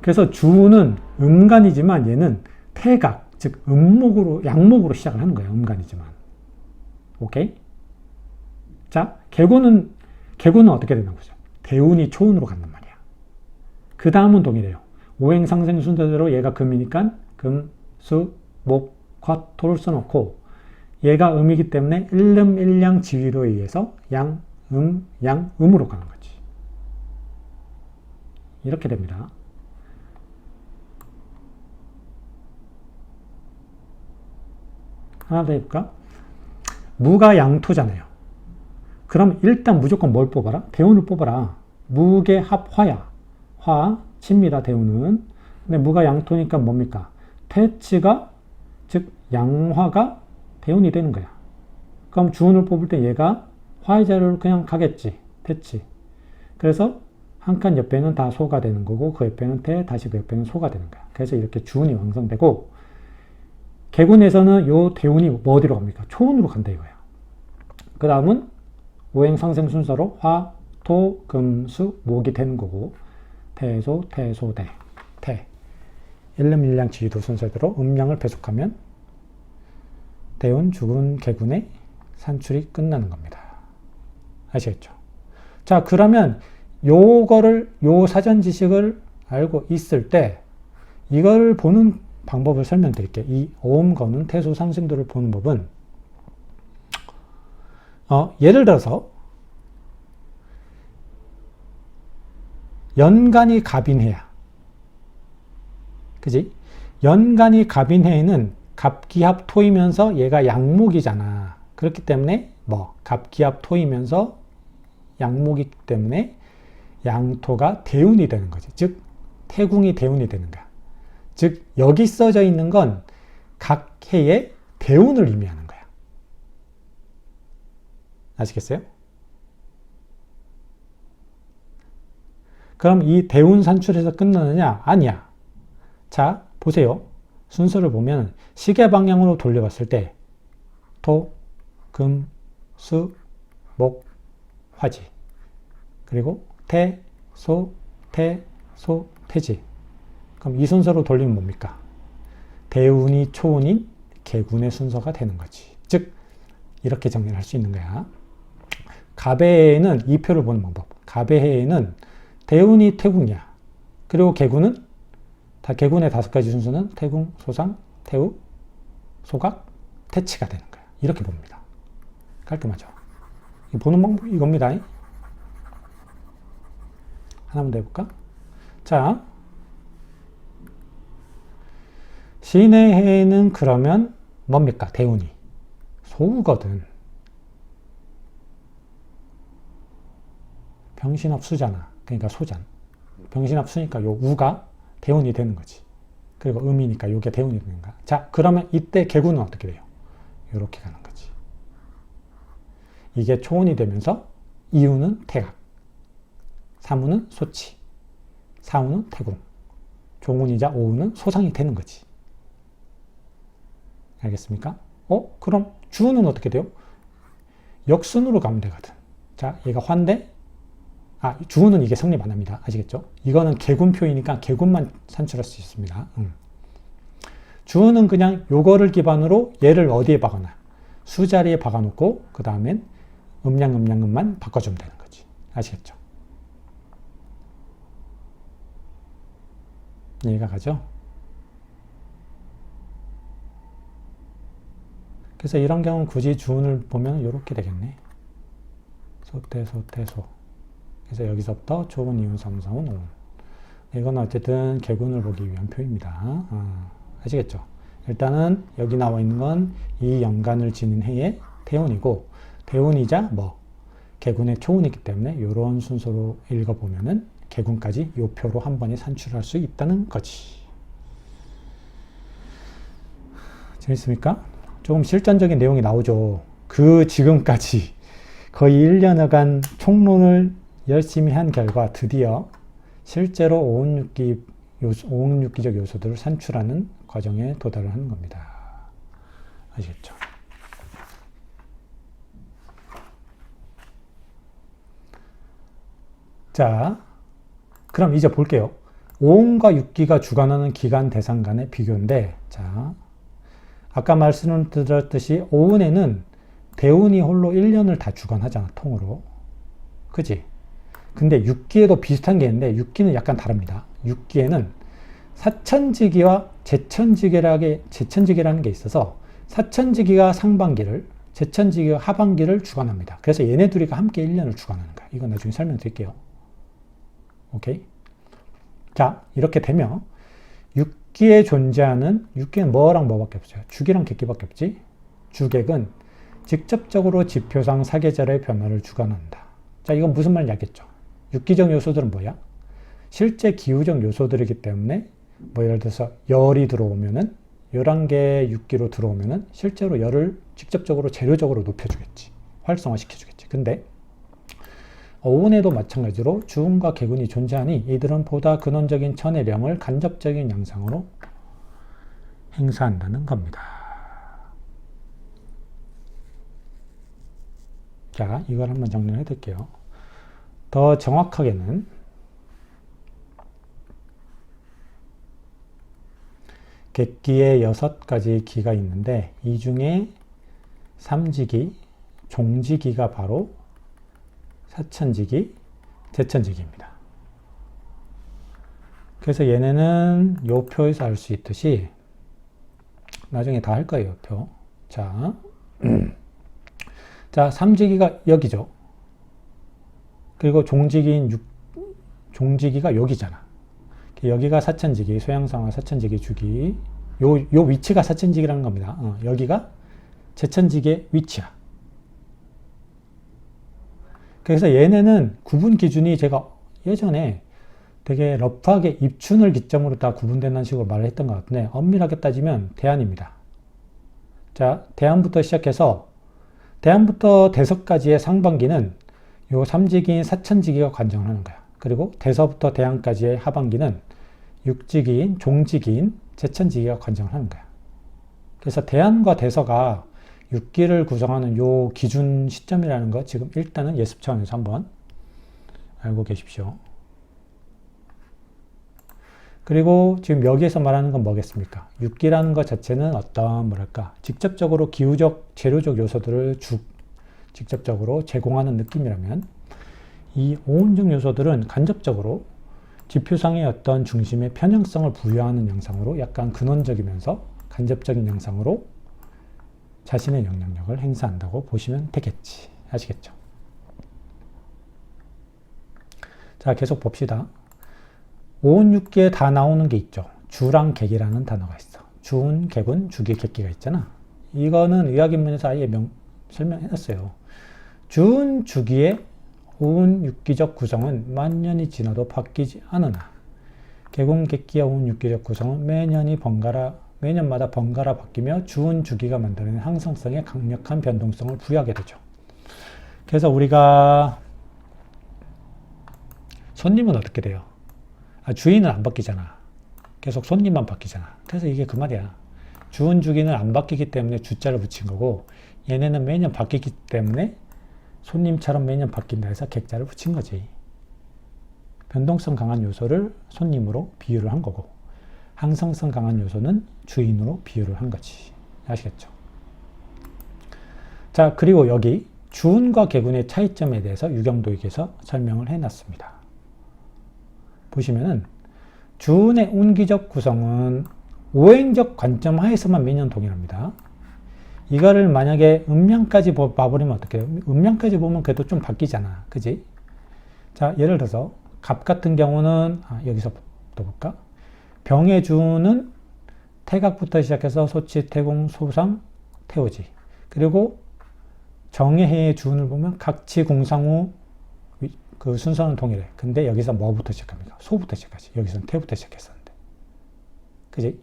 그래서 주는 음간이지만 얘는 태각, 즉 음목으로 양목으로 시작을 하는 거야. 음간이지만. 오케이? 자, 계군은 어떻게 되는 거죠? 대운이 초운으로 간단 말이야. 그 다음은 동일해요. 오행상생 순서대로 얘가 금이니까 금, 수, 목, 화, 토를 써놓고 얘가 음이기 때문에 일름 일양 지위로에 의해서 양, 음으로 가는 거지. 이렇게 됩니다. 하나 더 해볼까? 무가 양토잖아요. 그럼 일단 무조건 뭘 뽑아라? 대운을 뽑아라. 무게 합화야. 화, 칩니다. 대운은. 근데 무가 양토니까 뭡니까? 퇴치가, 즉 양화가 대운이 되는 거야. 그럼 주운을 뽑을 때 얘가 화의 자리로 그냥 가겠지. 퇴치. 그래서 한 칸 옆에는 다 소가 되는 거고 그 옆에는 태, 다시 그 옆에는 소가 되는 거야. 그래서 이렇게 주운이 완성되고 계군에서는 요 대운이 뭐 어디로 갑니까? 초운으로 간다 이거야. 그 다음은 오행상생 순서로 화, 토, 금, 수, 목이 되는 거고 태소, 태소대, 태. 일름일량 지위도 순서대로 음양을 배속하면 대운, 주군, 계군의 산출이 끝나는 겁니다. 아시겠죠? 자, 그러면 요 사전 지식을 알고 있을 때 이걸 보는 방법을 설명드릴게요. 이 오음거는 태소 상승도를 보는 법은 예를 들어서 연간이 갑인해야. 그지? 연간이 갑인해에는 갑기합 토이면서 얘가 양목이잖아. 그렇기 때문에 갑기합 토이면서 양목이기 때문에 양토가 대운이 되는 거지. 즉 태궁이 대운이 되는 거야. 즉 여기 써져 있는 건 각 해의 대운을 의미하는 거야. 아시겠어요? 그럼 이 대운 산출에서 끝나느냐? 아니야. 자, 보세요. 순서를 보면 시계 방향으로 돌려봤을 때 토, 금, 수, 목, 화지. 그리고 태, 소, 태지. 그럼 이 순서로 돌리면 뭡니까? 대운이 초운인 계군의 순서가 되는 거지. 즉 이렇게 정리를 할 수 있는 거야. 갑해에는 이 표를 보는 방법. 갑해에는 대운이 태궁이야. 그리고 계군은 계군의 5가지 순서는 태궁, 소상, 태우, 소각, 태치가 되는 거야. 이렇게 봅니다. 깔끔하죠? 보는 방법이 이겁니다. 하나만 더 해볼까? 자, 신의 해는 그러면 뭡니까? 대운이 소우거든. 병신합수잖아. 그러니까 소잖아. 병신합수니까 요 우가 대운이 되는 거지. 그리고 음이니까 요게 대운이 되는 거야. 자, 그러면 이때 계군은 어떻게 돼요? 이렇게 가는 거지. 이게 초운이 되면서 이우는 태각, 사무는 소치, 사우는 태궁, 종운이자 오우는 소상이 되는 거지. 알겠습니까? 그럼 주는 어떻게 돼요? 역순으로 가면 되거든. 자, 얘가 화인데 주어는 이게 성립 안 합니다. 아시겠죠? 이거는 개군표이니까 개군만 산출할 수 있습니다. 주어는 그냥 요거를 기반으로 얘를 어디에 박아놔? 수자리에 박아놓고 그 다음엔 음만 바꿔주면 되는 거지. 아시겠죠? 이해가 가죠? 그래서 이런 경우는 굳이 주운을 보면 이렇게 되겠네. 소. 그래서 여기서부터 조운, 이운, 삼성은 오운. 이건 어쨌든 개군을 보기 위한 표입니다. 아시겠죠? 일단은 여기 나와 있는 건 이 연간을 지닌 해의 태운이고, 태운이자 개군의 초운이기 때문에 이런 순서로 읽어보면은 개군까지 이 표로 한 번에 산출할 수 있다는 거지. 재밌습니까? 조금 실전적인 내용이 나오죠. 지금까지 거의 1년여간 총론을 열심히 한 결과 드디어 실제로 오운육기적 요소들을 산출하는 과정에 도달을 하는 겁니다. 아시겠죠? 자, 그럼 이제 볼게요. 오운과 육기가 주관하는 기간 대상 간의 비교인데, 자, 아까 말씀을 드렸듯이 오운에는 대운이 홀로 1년을 다 주관하잖아, 통으로. 그지? 근데 육기에도 비슷한 게 있는데 육기는 약간 다릅니다. 육기에는 사천지기와 제천지기라는 게 있어서 사천지기가 상반기를, 제천지기가 하반기를 주관합니다. 그래서 얘네 둘이가 함께 1년을 주관하는 거야. 이건 나중에 설명드릴게요. 오케이? 자, 이렇게 되면 육기에 존재하는, 육기는 뭐랑 뭐밖에 없어요? 주기랑 객기밖에 없지? 주객은 직접적으로 지표상 사계절의 변화를 주관한다. 자, 이건 무슨 말인지 알겠죠? 육기적 요소들은 뭐야? 실제 기후적 요소들이기 때문에 예를 들어서 열이 들어오면은 11개의 육기로 들어오면은 실제로 열을 직접적으로 재료적으로 높여주겠지. 활성화시켜주겠지. 근데 오운에도 마찬가지로 주운과 개군이 존재하니 이들은 보다 근원적인 천혜령을 간접적인 양상으로 행사한다는 겁니다. 자, 이걸 한번 정리를 해둘게요. 더 정확하게는 객기에 6가지 기가 있는데 이 중에 삼지기, 종지기가 바로 사천지기, 제천지기입니다. 그래서 얘네는 요 표에서 알 수 있듯이 나중에 다 할 거예요, 표. 자, 자, 삼지기가 여기죠. 그리고 종지기가 여기잖아. 여기가 사천지기, 소양상화 사천지기 주기. 요 위치가 사천지기라는 겁니다. 여기가 제천지기의 위치야. 그래서 얘네는 구분 기준이 제가 예전에 되게 러프하게 입춘을 기점으로 다 구분된다는 식으로 말을 했던 것 같은데 엄밀하게 따지면 대안입니다. 자, 대안부터 시작해서 대안부터 대서까지의 상반기는 요 삼지기인 사천지기가 관정을 하는 거야. 그리고 대서부터 대안까지의 하반기는 육지기인 종지기인 제천지기가 관정을 하는 거야. 그래서 대안과 대서가 육기를 구성하는 요 기준 시점이라는 거 지금 일단은 예습 차원에서 한번 알고 계십시오. 그리고 지금 여기에서 말하는 건 뭐겠습니까? 육기라는 것 자체는 어떤 직접적으로 기후적, 재료적 요소들을 직접적으로 제공하는 느낌이라면 이 오운적 요소들은 간접적으로 지표상의 어떤 중심의 편향성을 부여하는 양상으로 약간 근원적이면서 간접적인 양상으로 자신의 영향력을 행사한다고 보시면 되겠지. 아시겠죠? 자, 계속 봅시다. 오운육기에 다 나오는 게 있죠. 주랑 객이라는 단어가 있어. 주운, 객운, 주기, 객기가 있잖아. 이거는 의학인문에서 아예 설명해놨어요. 주운, 주기의 오운육기적 구성은 만년이 지나도 바뀌지 않으나 객운, 객기와 오운육기적 구성은 매년마다 번갈아 바뀌며 주운, 주기가 만들어낸 항상성에 강력한 변동성을 부여하게 되죠. 그래서 우리가 손님은 어떻게 돼요? 주인은 안 바뀌잖아. 계속 손님만 바뀌잖아. 그래서 이게 그 말이야. 주운, 주기는 안 바뀌기 때문에 주자를 붙인 거고 얘네는 매년 바뀌기 때문에 손님처럼 매년 바뀐다 해서 객자를 붙인 거지. 변동성 강한 요소를 손님으로 비유를 한 거고, 항상성 강한 요소는 주인으로 비유를 한 거지. 아시겠죠? 자, 그리고 여기 주운과 개군의 차이점에 대해서 유경도익에서 설명을 해놨습니다. 보시면은 주운의 운기적 구성은 오행적 관점 하에서만 매년 동일합니다. 이거를 만약에 음양까지 봐버리면 어떡해요? 음양까지 보면 그래도 좀 바뀌잖아. 그지? 자, 예를 들어서 갑 같은 경우는 여기서 또 볼까? 병의 주운은 태각부터 시작해서 소치, 태공, 소상, 태오지. 그리고 정의 해의 주운을 보면 각치, 공상우 그 순서는 동일해. 근데 여기서 뭐부터 시작합니까? 소부터 시작하지. 여기서는 태부터 시작했었는데. 그지?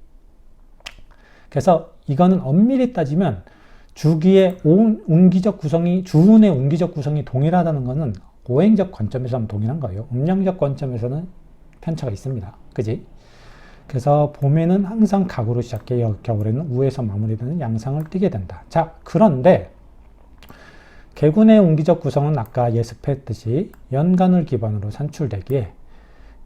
그래서 이거는 엄밀히 따지면 주기의 운기적 구성이, 주운의 운기적 구성이 동일하다는 것은 오행적 관점에서는 동일한 거예요. 음양적 관점에서는 편차가 있습니다. 그지? 그래서 봄에는 항상 각으로 시작해 겨울에는 우에서 마무리되는 양상을 띠게 된다. 자, 그런데 개군의 운기적 구성은 아까 예습했듯이 연간을 기반으로 산출되기에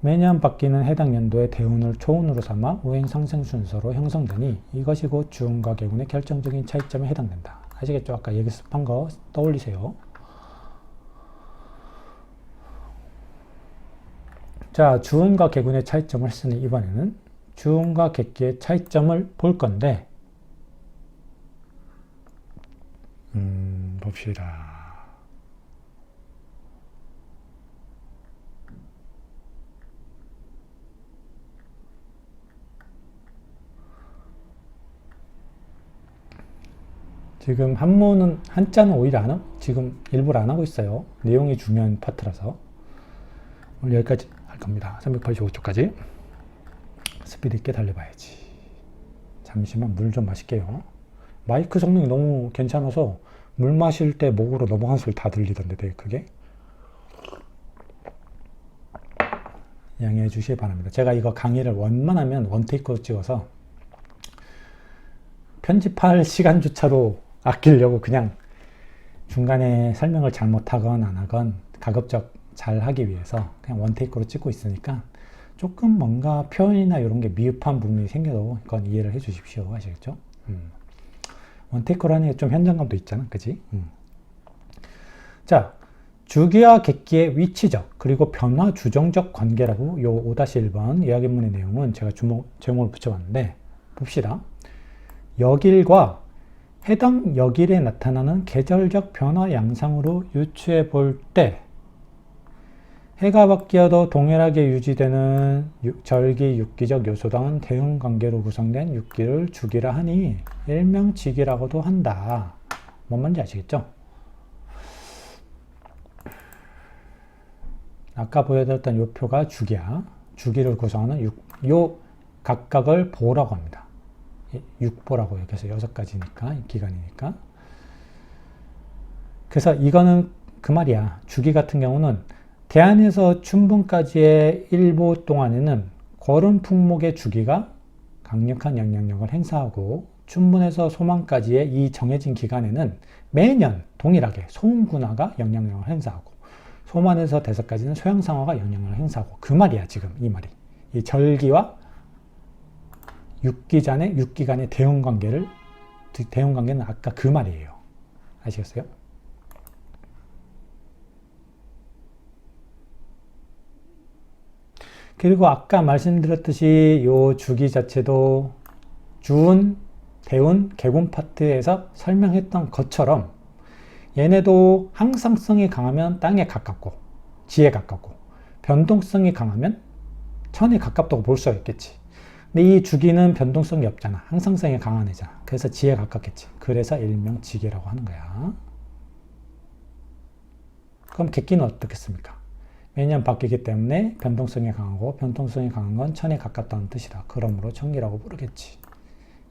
매년 바뀌는 해당 연도의 대운을 초운으로 삼아 오행 상승 순서로 형성되니 이것이 곧 주운과 개군의 결정적인 차이점에 해당된다. 아시겠죠? 아까 예습한 거 떠올리세요. 자, 주운과 개군의 차이점을 했으니 이번에는 주운과 객기의 차이점을 볼 건데, 봅시다. 지금 한문은, 한자는 오히려 지금 일부러 안 하고 있어요. 내용이 중요한 파트라서. 오늘 여기까지 할 겁니다. 385초까지. 스피드 있게 달려봐야지. 잠시만 물 좀 마실게요. 마이크 성능이 너무 괜찮아서 물 마실 때 목으로 넘어간 소리 다 들리던데 되게 크게. 양해해 주시기 바랍니다. 제가 이거 강의를 웬만하면 원테이크로 찍어서 편집할 시간조차로 아끼려고 그냥 중간에 설명을 잘못하건 안 하건 가급적 잘 하기 위해서 그냥 원테이크로 찍고 있으니까 조금 뭔가 표현이나 이런 게 미흡한 부분이 생겨도 그건 이해를 해 주십시오. 아시겠죠? 원테이크로 하는 게 좀 현장감도 있잖아. 그치? 자, 주기와 객기의 위치적 그리고 변화 주정적 관계라고 요 5-1번 이야기문의 내용은 제가 제목을 붙여봤는데 봅시다. 역일과 해당 역일에 나타나는 계절적 변화 양상으로 유추해 볼 때 해가 바뀌어도 동일하게 유지되는 절기 육기적 요소당은 대응관계로 구성된 육기를 주기라 하니 일명지기라고도 한다. 뭔 말인지 아시겠죠? 아까 보여드렸던 요 표가 주기야. 주기를 구성하는 요 각각을 보라고 합니다. 육보라고 해요. 그래서 6가지니까, 기간이니까. 그래서 이거는 그 말이야. 주기 같은 경우는 대안에서 춘분까지의 일보 동안에는 거름 풍목의 주기가 강력한 영향력을 행사하고 춘분에서 소망까지의 이 정해진 기간에는 매년 동일하게 소음군화가 영향력을 행사하고 소만에서 대서까지는 소양상화가 영향력을 행사하고 그 말이야. 지금 이 말이. 이 절기와 육기간의 대응관계는 아까 그 말이에요. 아시겠어요? 그리고 아까 말씀드렸듯이 요 주기 자체도 주운, 대운, 개군 파트에서 설명했던 것처럼 얘네도 항상성이 강하면 땅에 가깝고 지에 가깝고 변동성이 강하면 천에 가깝다고 볼 수가 있겠지. 근데 이 주기는 변동성이 없잖아. 항상성이 강한 애잖아. 그래서 지에 가깝겠지. 그래서 일명 지계라고 하는 거야. 그럼 객기는 어떻겠습니까? 매년 바뀌기 때문에 변동성이 강하고 변동성이 강한 건 천에 가깝다는 뜻이다. 그러므로 천기라고 부르겠지.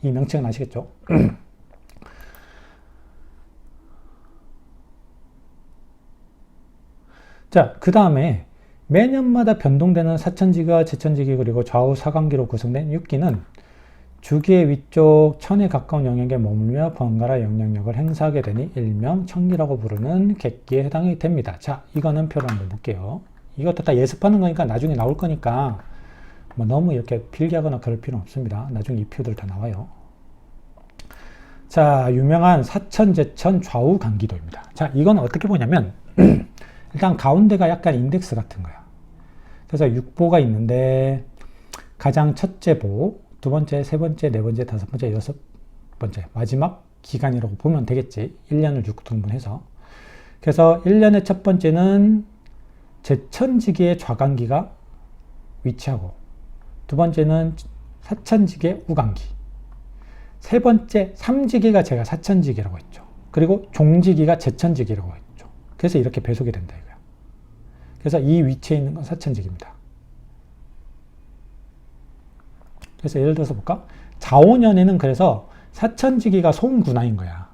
이 명칭은 아시겠죠? 자, 그 다음에 매년마다 변동되는 사천지기와 제천지기 그리고 좌우 사간기로 구성된 육기는 주기의 위쪽 천에 가까운 영역에 머물며 번갈아 영향력을 행사하게 되니 일명 천기라고 부르는 객기에 해당이 됩니다. 자, 이거는 표로 한번 볼게요. 이것도 다 예습하는 거니까 나중에 나올 거니까 뭐 너무 이렇게 필기하거나 그럴 필요는 없습니다. 나중에 이 표들 다 나와요. 자, 유명한 사천제천 좌우 간기도입니다. 자, 이건 어떻게 보냐면 일단 가운데가 약간 인덱스 같은 거야. 그래서 6보가 있는데 가장 첫째 보, 두 번째, 세 번째, 네 번째, 다섯 번째, 여섯 번째 마지막 기간이라고 보면 되겠지. 1년을 6등분해서. 그래서 1년의 첫 번째는 제천지기의 좌간기가 위치하고 두 번째는 사천지기의 우간기, 세 번째 삼지기가 제가 사천지기라고 했죠. 그리고 종지기가 제천지기라고 했죠. 그래서 이렇게 배속이 된다 이거야. 그래서 이 위치에 있는 건 사천지기입니다. 그래서 예를 들어서 볼까? 자오년에는 그래서 사천지기가 송군하인 거야.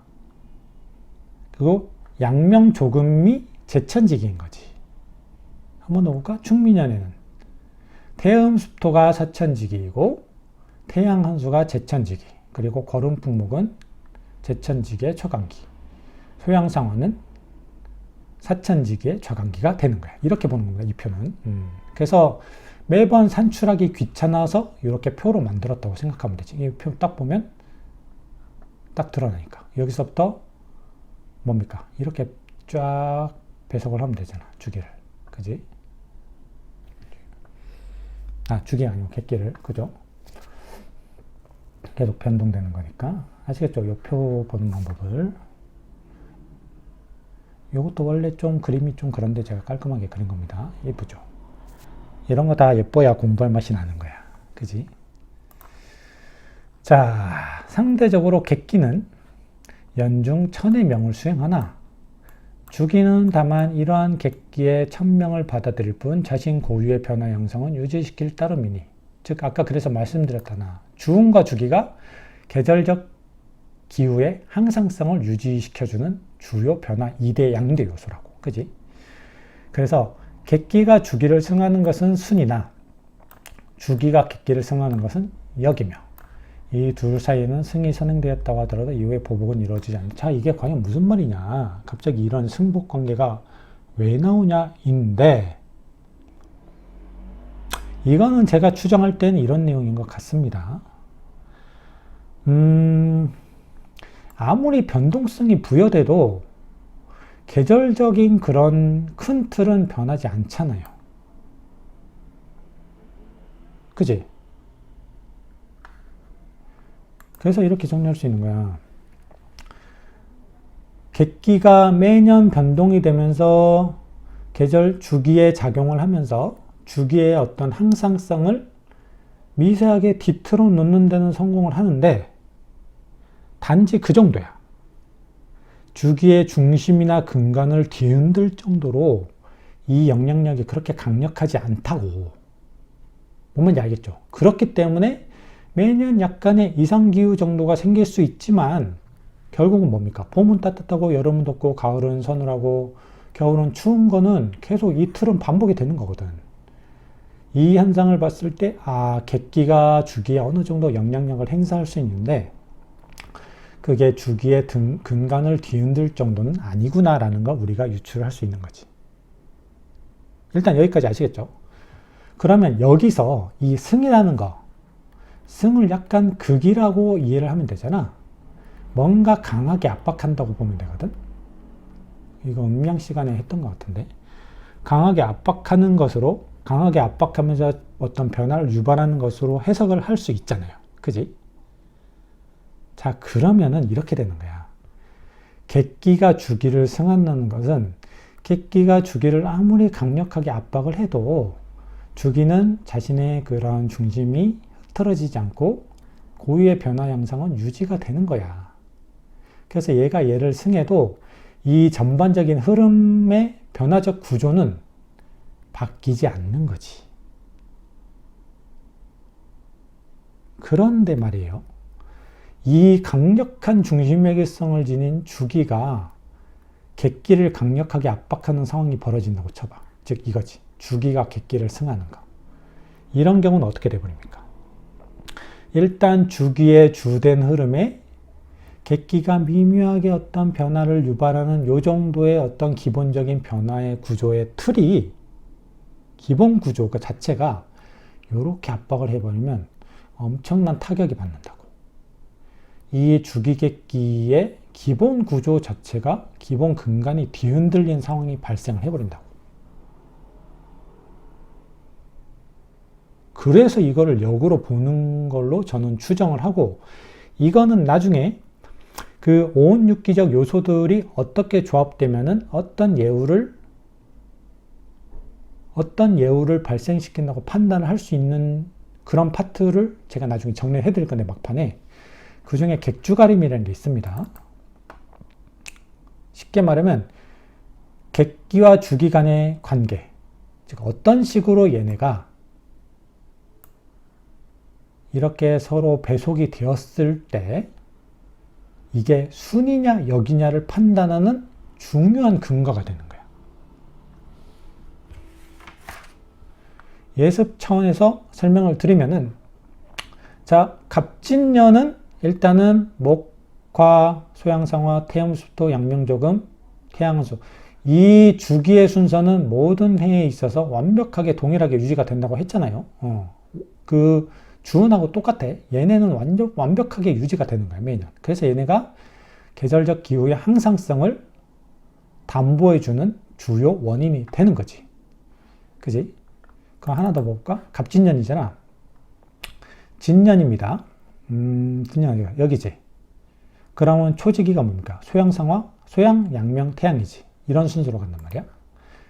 그리고 양명조금이 제천지기인 거지. 한번 더 볼까? 충미년에는 태음습토가 사천지기이고 태양한수가 제천지기, 그리고 거름풍목은 제천지기의 초간기, 소양상화는 사천지기의 좌간기가 되는 거야. 이렇게 보는 겁니다. 이 표는. 그래서 매번 산출하기 귀찮아서 이렇게 표로 만들었다고 생각하면 되지. 이 표 딱 보면 딱 드러나니까. 여기서부터 뭡니까? 이렇게 쫙 배속을 하면 되잖아. 주기를. 그지? 아, 주기가 아니고 객기를. 그죠? 계속 변동되는 거니까. 아시겠죠? 이 표 보는 방법을. 이것도 원래 좀 그림이 좀 그런데 제가 깔끔하게 그린 겁니다. 예쁘죠? 이런 거 다 예뻐야 공부할 맛이 나는 거야. 그지? 자, 상대적으로 객기는 연중 천의 명을 수행하나 주기는 다만 이러한 객기의 천명을 받아들일 뿐 자신 고유의 변화 양상은 유지시킬 따름이니, 즉 아까 그래서 말씀드렸잖아. 주운과 주기가 계절적 기후의 항상성을 유지시켜주는 주요 변화 2대 양대 요소라고. 그지? 그래서 객기가 주기를 승하는 것은 순이나 주기가 객기를 승하는 것은 역이며, 이 둘 사이에는 승이 선행되었다고 하더라도 이후에 보복은 이루어지지 않는다. 자, 이게 과연 무슨 말이냐? 갑자기 이런 승복 관계가 왜 나오냐인데, 이거는 제가 추정할 때는 이런 내용인 것 같습니다. 아무리 변동성이 부여돼도 계절적인 그런 큰 틀은 변하지 않잖아요. 그지? 그래서 이렇게 정리할 수 있는 거야. 객기가 매년 변동이 되면서 계절 주기에 작용을 하면서 주기의 어떤 항상성을 미세하게 뒤틀어 놓는 데는 성공을 하는데, 단지 그 정도야. 주기의 중심이나 근간을 뒤흔들 정도로 이 영향력이 그렇게 강력하지 않다고. 뭔지 알겠죠? 그렇기 때문에 매년 약간의 이상기후 정도가 생길 수 있지만 결국은 뭡니까? 봄은 따뜻하고 여름은 덥고 가을은 서늘하고 겨울은 추운 거는 계속 이 틀은 반복이 되는 거거든. 이 현상을 봤을 때 객기가 주기에 어느 정도 영향력을 행사할 수 있는데 그게 주기의 근간을 뒤흔들 정도는 아니구나라는 걸 우리가 유출할 수 있는 거지. 일단 여기까지 아시겠죠? 그러면 여기서 이 승이라는 거, 승을 약간 극이라고 이해를 하면 되잖아. 뭔가 강하게 압박한다고 보면 되거든. 이거 음양 시간에 했던 것 같은데, 강하게 압박하는 것으로, 강하게 압박하면서 어떤 변화를 유발하는 것으로 해석을 할 수 있잖아요. 그지? 자, 그러면은 이렇게 되는 거야. 객기가 주기를 승한다는 것은 객기가 주기를 아무리 강력하게 압박을 해도 주기는 자신의 그런 중심이 흐트러지지 않고 고유의 변화 양상은 유지가 되는 거야. 그래서 얘가 얘를 승해도 이 전반적인 흐름의 변화적 구조는 바뀌지 않는 거지. 그런데 말이에요. 이 강력한 중심회계성을 지닌 주기가 객기를 강력하게 압박하는 상황이 벌어진다고 쳐봐. 즉 이거지. 주기가 객기를 승하는 거. 이런 경우는 어떻게 돼버립니까? 일단 주기의 주된 흐름에 객기가 미묘하게 어떤 변화를 유발하는 요 정도의 어떤 기본적인 변화의 구조의 틀이 기본 구조 그 자체가 이렇게 압박을 해버리면 엄청난 타격이 받는다고. 이 주기객기의 기본 구조 자체가 기본 근간이 뒤흔들린 상황이 발생을 해버린다고. 그래서 이거를 역으로 보는 걸로 저는 추정을 하고, 이거는 나중에 그 오온육기적 요소들이 어떻게 조합되면은 어떤 예우를 발생시킨다고 판단을 할 수 있는 그런 파트를 제가 나중에 정리해 드릴 건데, 막판에 그 중에 객주가림이라는 게 있습니다. 쉽게 말하면 객기와 주기 간의 관계, 즉 어떤 식으로 얘네가 이렇게 서로 배속이 되었을 때 이게 순이냐 역이냐를 판단하는 중요한 근거가 되는 거야. 예습 차원에서 설명을 드리면은, 자, 갑진년은 일단은 목화, 소양상화, 태음수토, 양명조금, 태양수, 이 주기의 순서는 모든 해에 있어서 완벽하게 동일하게 유지가 된다고 했잖아요. 그 주운하고 똑같아. 얘네는 완벽하게 유지가 되는 거야, 매년. 그래서 얘네가 계절적 기후의 항상성을 담보해주는 주요 원인이 되는 거지. 그지? 그럼 하나 더 볼까? 갑진년이잖아. 진년입니다. 진년, 여기지. 그러면 초지기가 뭡니까? 소양상화, 소양, 양명, 태양이지. 이런 순서로 간단 말이야.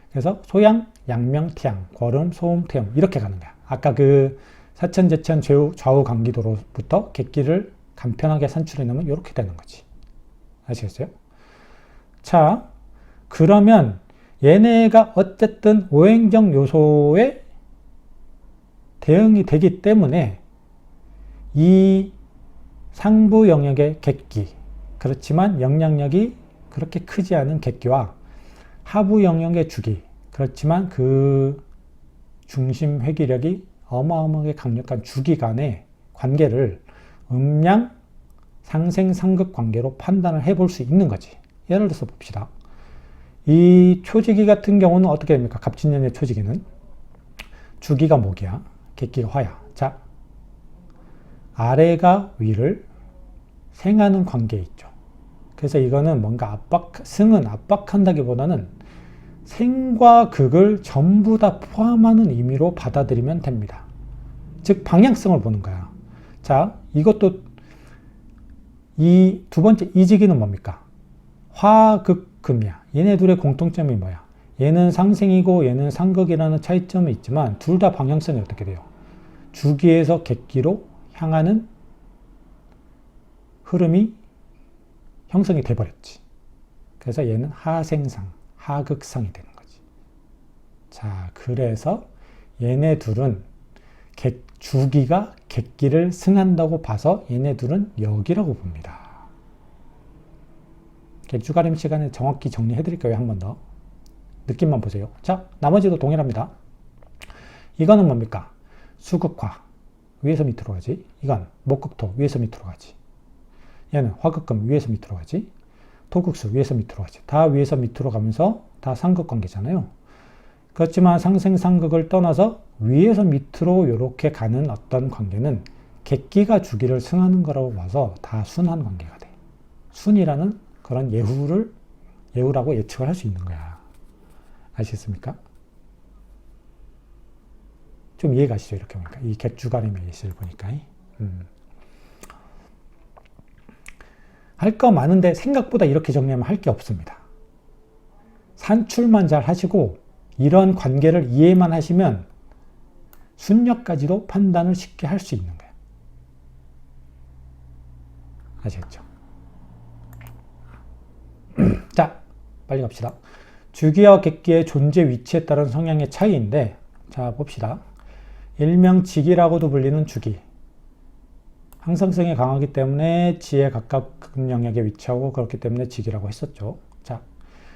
그래서 소양, 양명, 태양, 거름, 소음, 태음 이렇게 가는 거야. 아까 그 사천, 제천, 좌우 간기도로부터 객기를 간편하게 산출해 놓으면 이렇게 되는 거지. 아시겠어요? 자, 그러면 얘네가 어쨌든 오행적 요소에 대응이 되기 때문에 이 상부 영역의 객기, 그렇지만 영향력이 그렇게 크지 않은 객기와 하부 영역의 주기, 그렇지만 그 중심 회기력이 어마어마하게 강력한 주기 간의 관계를 음양 상생 상극 관계로 판단을 해볼 수 있는 거지. 예를 들어서 봅시다. 이 초지기 같은 경우는 어떻게 됩니까? 갑진년의 초지기는 주기가 목이야, 객기가 화야. 자, 아래가 위를 생하는 관계에 있죠. 그래서 이거는 뭔가 승은 압박한다기보다는 생과 극을 전부 다 포함하는 의미로 받아들이면 됩니다. 즉 방향성을 보는 거야. 자, 이것도 이 두 번째 이지기는 뭡니까? 화극금이야. 얘네 둘의 공통점이 뭐야? 얘는 상생이고 얘는 상극이라는 차이점이 있지만 둘 다 방향성이 어떻게 돼요? 주기에서 객기로 향하는 흐름이 형성이 돼버렸지. 그래서 얘는 하생상, 하극상이 되는 거지. 자, 그래서 얘네 둘은 주기가 객기를 승한다고 봐서 얘네 둘은 역이라고 봅니다. 객주가림 시간에 정확히 정리해 드릴까요? 한 번 더. 느낌만 보세요. 자, 나머지도 동일합니다. 이거는 뭡니까? 수극화, 위에서 밑으로 가지. 이건 목극토, 위에서 밑으로 가지. 얘는 화극금, 위에서 밑으로 가지. 토극수, 위에서 밑으로 가지. 다 위에서 밑으로 가면서 다 상극관계잖아요. 그렇지만 상생상극을 떠나서 위에서 밑으로 이렇게 가는 어떤 관계는 객기가 주기를 승하는 거라고 봐서 다 순한 관계가 돼. 순이라는 그런 예후라고 예측을 할 수 있는 거야. 아시겠습니까? 좀 이해가시죠? 이렇게 보니까. 이 객주가림의 예시를 보니까. 할 거 많은데 생각보다 이렇게 정리하면 할 게 없습니다. 산출만 잘 하시고 이런 관계를 이해만 하시면 순역까지도 판단을 쉽게 할 수 있는 거예요. 아시겠죠? 자, 빨리 갑시다. 주기와 객기의 존재 위치에 따른 성향의 차이인데, 자, 봅시다. 일명 지기라고도 불리는 주기. 항상성이 강하기 때문에 지에 가까운 영역에 위치하고 그렇기 때문에 지기라고 했었죠. 자,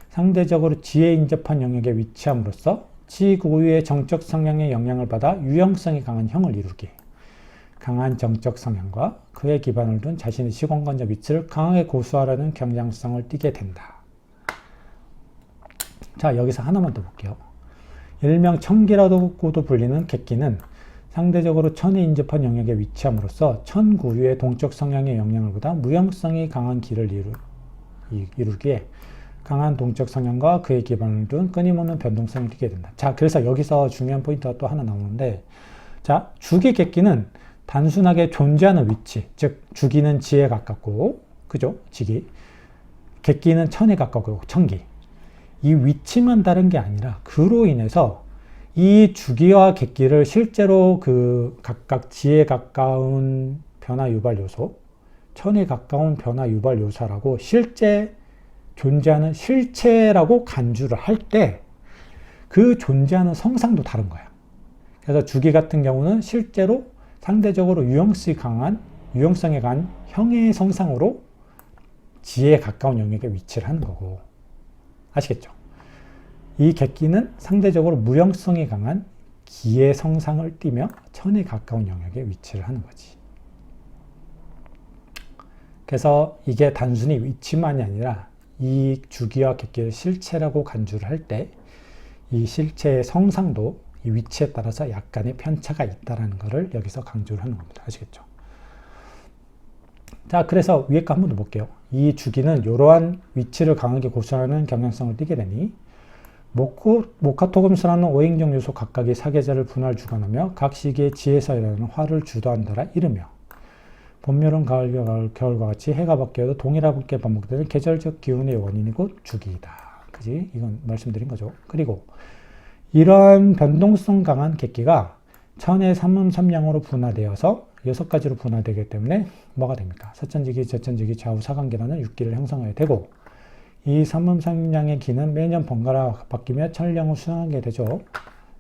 상대적으로 지에 인접한 영역에 위치함으로써 지 고유의 정적 성향의 영향을 받아 유형성이 강한 형을 이루기. 강한 정적 성향과 그에 기반을 둔 자신의 시공간적 위치를 강하게 고수하려는 경향성을 띠게 된다. 자, 여기서 하나만 더 볼게요. 일명 천기라고도 불리는 객기는 상대적으로 천에 인접한 영역에 위치함으로써 천 고유의 동적 성향의 영향을 보다 무형성이 강한 기를 이루기에 강한 동적 성향과 그의 기반을 둔 끊임없는 변동성을 띠게 된다. 자, 그래서 여기서 중요한 포인트가 또 하나 나오는데, 자, 주기 객기는 단순하게 존재하는 위치, 즉 주기는 지에 가깝고, 그죠? 지기. 객기는 천에 가깝고 천기. 이 위치만 다른 게 아니라 그로 인해서 이 주기와 객기를 실제로 그 각각 지에 가까운 변화 유발 요소, 천에 가까운 변화 유발 요소라고 실제 존재하는 실체라고 간주를 할 때 그 존재하는 성상도 다른 거야. 그래서 주기 같은 경우는 실제로 상대적으로 유형성이 강한 형의 성상으로 지에 가까운 영역에 위치를 하는 거고. 아시겠죠? 이 객기는 상대적으로 무형성이 강한 기의 성상을 띠며 천에 가까운 영역에 위치를 하는 거지. 그래서 이게 단순히 위치만이 아니라 이 주기와 객기의 실체라고 간주를 할 때 이 실체의 성상도 이 위치에 따라서 약간의 편차가 있다는 것을 여기서 강조를 하는 겁니다. 아시겠죠? 자, 그래서 위에 거 한 번 더 볼게요. 이 주기는 이러한 위치를 강하게 고수하는 경향성을 띠게 되니 모카토금수라는 오행적 요소 각각의 사계절을 분할 주관하며 각 시기의 지에서 일어나는 화를 주도한다라 이르며 봄, 여름, 가을, 겨울과 같이 해가 바뀌어도 동일하게 반복되는 계절적 기운의 원인이고 주기이다. 그지? 이건 말씀드린 거죠. 그리고 이러한 변동성 강한 객기가 천의 삼음삼량으로 분화되어서 6가지로 분화되기 때문에 뭐가 됩니까? 서천지기, 제천지기, 좌우 사간기라는 6기를 형성하게 되고 이 삼음삼량의 기는 매년 번갈아 바뀌며 천량을 수행하게 되죠.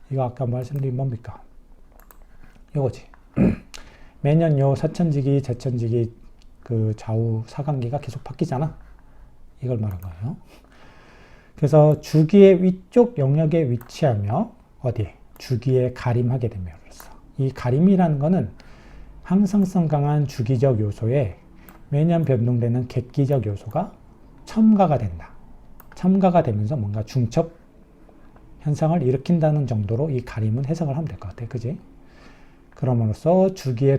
이거 아까 말씀드린 뭡니까? 이거지. 매년 요 서천지기, 제천지기 그 좌우 사간기가 계속 바뀌잖아. 이걸 말한 거예요. 그래서 주기의 위쪽 영역에 위치하며 어디? 주기에 가림하게 됨으로써 이 가림이라는 거는 항상성 강한 주기적 요소에 매년 변동되는 객기적 요소가 첨가가 된다. 첨가가 되면서 뭔가 중첩 현상을 일으킨다는 정도로 이 가림은 해석을 하면 될 것 같아. 그지? 그럼으로써 주기에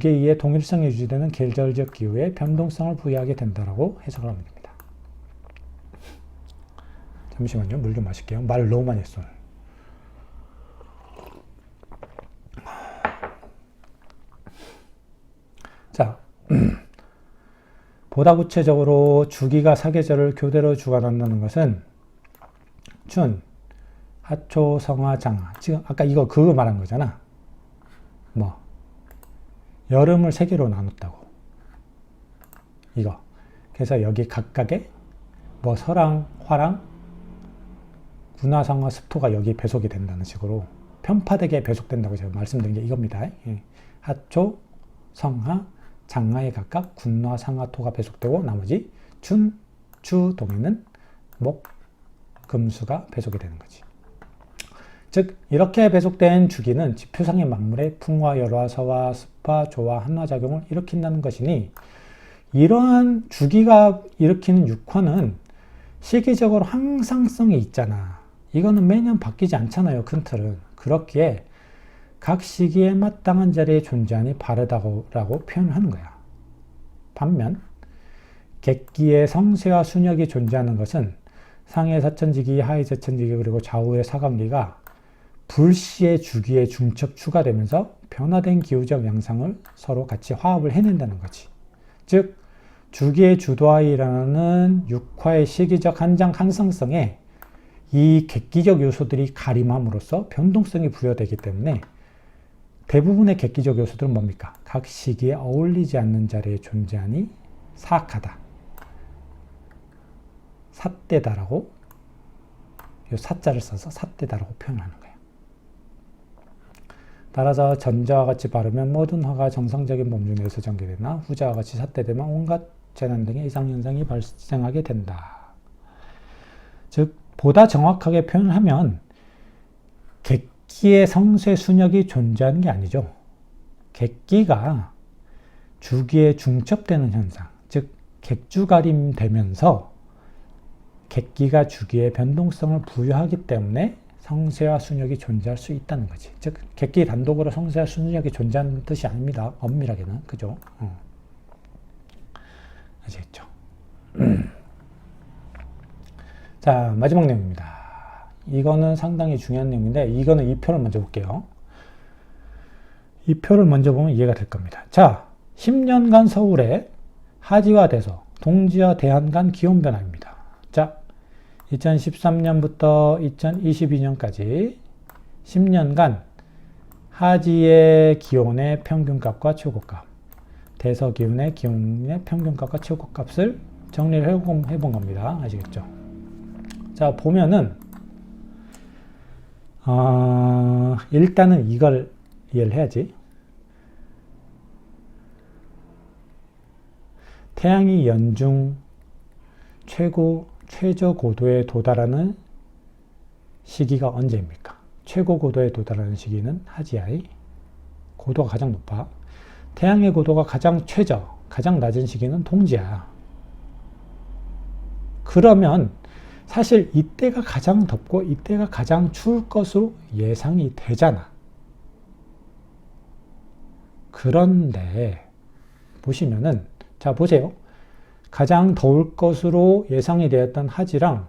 의해 동일성이 유지되는 계절적 기후에 변동성을 부여하게 된다라고 해석을 하면 됩니다. 잠시만요. 물 좀 마실게요. 말을 너무 많이 했어요. 자, 보다 구체적으로 주기가 사계절을 교대로 주관한다는 것은 춘, 하초, 성화, 장하. 지금 아까 이거 그거 말한 거잖아. 뭐 여름을 3개로 나눴다고. 이거. 그래서 여기 각각의 뭐 서랑, 화랑, 군화상화, 습토가 여기 배속이 된다는 식으로 편파되게 배속된다고 제가 말씀드린 게 이겁니다. 예. 하초, 성하, 장하에 각각 군화, 상하, 토가 배속되고 나머지 춘, 추, 동에는 목, 금수가 배속이 되는 거지. 즉 이렇게 배속된 주기는 지표상의 만물의 풍화, 열화, 서화, 습화, 조화, 한화작용을 일으킨다는 것이니 이러한 주기가 일으키는 육화는 시기적으로 항상성이 있잖아. 이거는 매년 바뀌지 않잖아요. 큰 틀은. 그렇기에 각 시기에 마땅한 자리에 존재하니 바르다고 표현하는 거야. 반면 객기의 성세와 순역이 존재하는 것은 상의 사천지기, 하의 제천지기 그리고 좌우의 사간기가 불시의 주기에 중첩 추가되면서 변화된 기후적 양상을 서로 같이 화합을 해낸다는 거지. 즉 주기의 주도하에 일어나는 육화의 시기적 항상성에 이 객기적 요소들이 가림함으로써 변동성이 부여되기 때문에 대부분의 객기적 요소들은 뭡니까? 각 시기에 어울리지 않는 자리에 존재하니 사악하다. 삿대다라고 이 사자를 써서 삿대다라고 표현하는 거예요. 따라서 전자와 같이 바르면 모든 화가 정상적인 몸 중에서 전개되나 후자와 같이 삿대되면 온갖 재난 등의 이상현상이 발생하게 된다. 즉 보다 정확하게 표현하면 객기의 성쇠 순역이 존재하는 게 아니죠. 객기가 주기에 중첩되는 현상, 즉 객주가림되면서 객기가 주기에 변동성을 부여하기 때문에 성세와 순역이 존재할 수 있다는 거지. 즉 객기 단독으로 성세와 순역이 존재하는 뜻이 아닙니다. 엄밀하게는. 그죠? 아시겠죠? 자, 마지막 내용입니다. 이거는 상당히 중요한 내용인데 이거는 이 표를 먼저 볼게요. 이 표를 먼저 보면 이해가 될 겁니다. 자, 10년간 서울의 하지와 대서, 동지와 대한 간 기온 변화입니다. 자, 2013년부터 2022년까지 10년간 하지의 기온의 평균값과 최고값, 대서 기온의 평균값과 최고값을 정리를 해본 겁니다. 아시겠죠? 자, 보면은 일단은 이걸 이해를 해야지. 태양이 연중 최저 고도에 도달하는 시기가 언제입니까? 최고 고도에 도달하는 시기는 하지야의 고도가 가장 높아. 태양의 고도가 가장 낮은 시기는 동지야. 그러면 사실 이때가 가장 덥고 이때가 가장 추울 것으로 예상이 되잖아. 그런데 보시면은, 자 보세요. 가장 더울 것으로 예상이 되었던 하지랑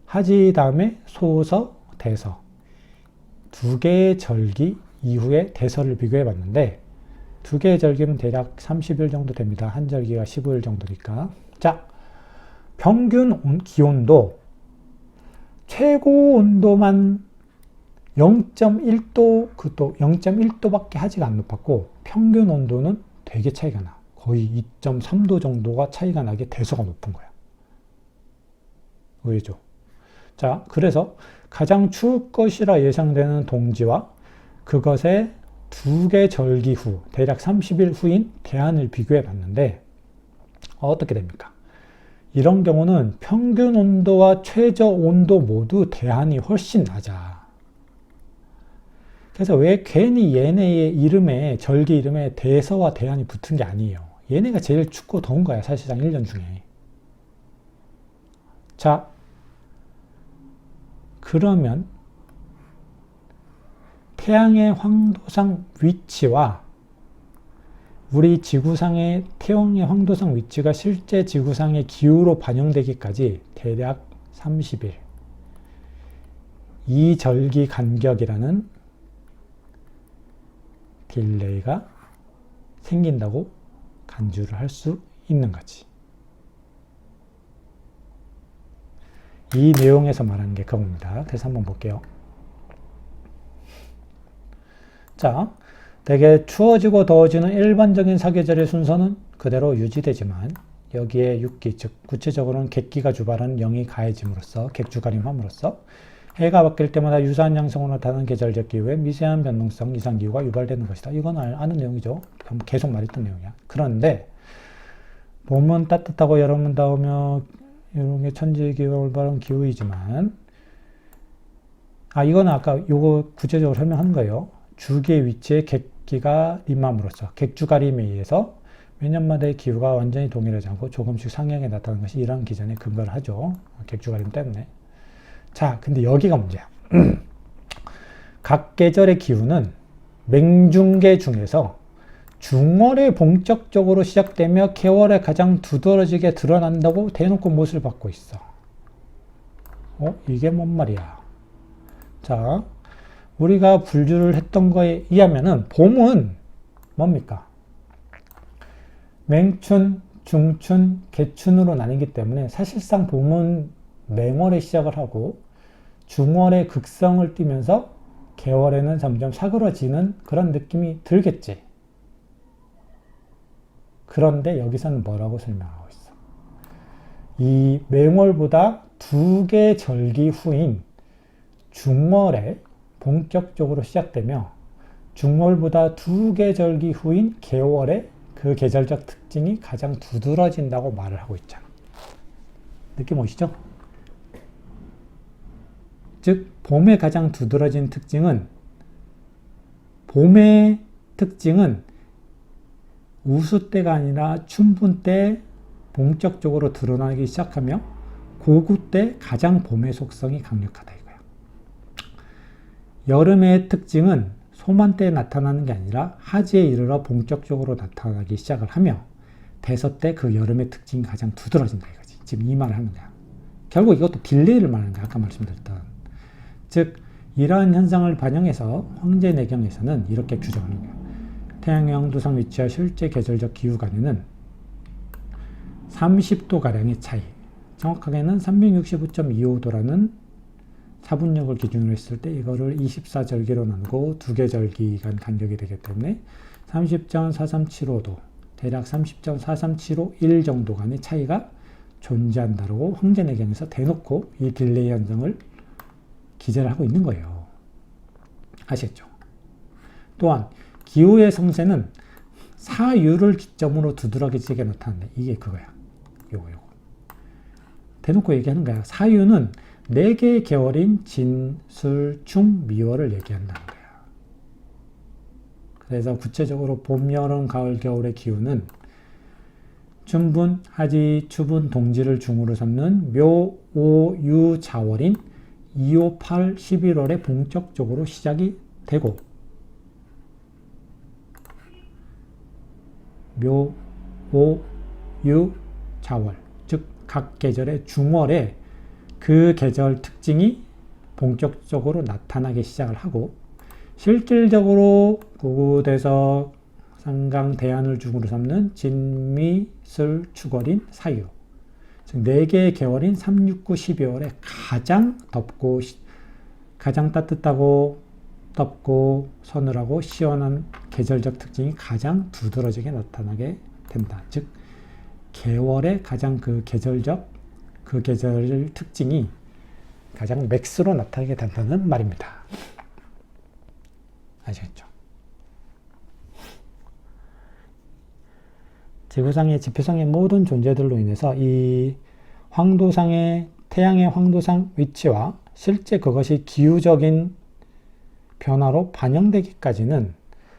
하지 다음에 소서, 대서 두 개의 절기 이후에 대서를 비교해 봤는데 두 개의 절기면 대략 30일 정도 됩니다. 한 절기가 15일 정도니까. 자, 평균 기온도 최고 온도만 0.1도, 그것도 0.1도밖에 하지가 안 높았고 평균 온도는 되게 차이가 나. 거의 2.3도 정도가 차이가 나게 대서가 높은 거야. 왜죠? 자, 그래서 가장 추울 것이라 예상되는 동지와 그것의 두 개 절기 후, 대략 30일 후인 대한을 비교해 봤는데 어떻게 됩니까? 이런 경우는 평균 온도와 최저 온도 모두 대한이 훨씬 낮아. 그래서 왜 괜히 얘네의 이름에, 절기 이름에 대서와 대한이 붙은 게 아니에요. 얘네가 제일 춥고 더운 거야, 사실상 1년 중에. 자, 그러면 태양의 황도상 위치와 우리 지구상의 태양의 황도상 위치가 실제 지구상의 기후로 반영되기까지 대략 30일. 이 절기 간격이라는 딜레이가 생긴다고 간주를 할 수 있는 거지. 이 내용에서 말하는 게 그겁니다. 그래서 한번 볼게요. 자, 되게 추워지고 더워지는 일반적인 사계절의 순서는 그대로 유지되지만 여기에 육기, 즉 구체적으로는 객기가 주발하는 영이 가해짐으로써 객주가림함으로써 해가 바뀔 때마다 유사한 양상으로 나타나는 계절적 기후에 미세한 변동성 이상기후가 유발되는 것이다. 이건 아는 내용이죠. 계속 말했던 내용이야. 그런데 봄은 따뜻하고 여름은 더우며 이런 게 천지기후가 올바른 기후이지만 이거는 아까 요거 구체적으로 설명한 거예요. 주기의 위치에 객기가 임함으로써 객주가림에 의해서 몇 년마다의 기후가 완전히 동일하지 않고 조금씩 상향해 나타나는 것이 이러한 기전에 근거를 하죠. 객주가림 때문에. 자, 근데 여기가 문제야. 각 계절의 기후는 맹중계 중에서 중월에 본격적으로 시작되며 개월에 가장 두드러지게 드러난다고 대놓고 못을 받고 있어. 이게 뭔 말이야? 자, 우리가 분류를 했던 거에 의하면은 봄은 뭡니까? 맹춘, 중춘, 개춘으로 나뉘기 때문에 사실상 봄은 맹월에 시작을 하고 중월에 극성을 띠면서 개월에는 점점 사그러지는 그런 느낌이 들겠지. 그런데 여기서는 뭐라고 설명하고 있어? 이 맹월보다 두 개 절기 후인 중월에 본격적으로 시작되며 중월보다 두 개 절기 후인 개월에 그 계절적 특징이 가장 두드러진다고 말을 하고 있잖아. 느낌 오시죠? 즉 봄의 가장 두드러진 특징은 봄의 특징은 우수 때가 아니라 춘분 때 본격적으로 드러나기 시작하며 고구 때 가장 봄의 속성이 강력하다 이거야. 여름의 특징은 소만 때 나타나는 게 아니라 하지에 이르러 본격적으로 나타나기 시작을 하며 대서 때 그 여름의 특징이 가장 두드러진다 이거지. 지금 이 말을 하는 거야. 결국 이것도 딜레이를 말하는 거야. 아까 말씀드렸던. 즉 이러한 현상을 반영해서 황제내경에서는 이렇게 규정하는 거야. 태양의 황도상 위치와 실제 계절적 기후간에는 30도가량의 차이, 정확하게는 365.25도라는 사분력을 기준으로 했을 때 이거를 24절기로 나누고 두 개 절기 간 간격이 되기 때문에 30.4375도, 대략 30.43751 정도 간의 차이가 존재한다고 황제내경에서 대놓고 이 딜레이 현상을 기재를 하고 있는 거예요. 아시겠죠? 또한 기후의 성세는 사유를 기점으로 두드러지게 나타난다. 이게 그거야. 요거. 대놓고 얘기하는 거야. 사유는 4개의 계월인 진, 술, 충, 미월을 얘기한다는 거야. 그래서 구체적으로 봄, 여름, 가을, 겨울의 기후는 춘분, 하지, 추분, 동지를 중으로 삼는 묘, 오, 유, 자월인 2, 5, 8, 11월에 본격적으로 시작이 되고 묘, 오, 유, 자월 즉 각 계절의 중월에 그 계절 특징이 본격적으로 나타나기 시작을 하고 실질적으로 구구대석, 상강, 대안을 중으로 삼는 진, 미, 술, 축월인 사유 즉 4개의 계월인 3, 6, 9, 12월에 가장 덥고 가장 따뜻하고 덥고 서늘하고 시원한 계절적 특징이 가장 두드러지게 나타나게 된다. 즉 계월의 가장 그 계절 특징이 가장 맥스로 나타나게 된다는 말입니다. 아시겠죠? 지구상의 지표상의 모든 존재들로 인해서 이 황도상의 태양의 황도상 위치와 실제 그것이 기후적인 변화로 반영되기까지는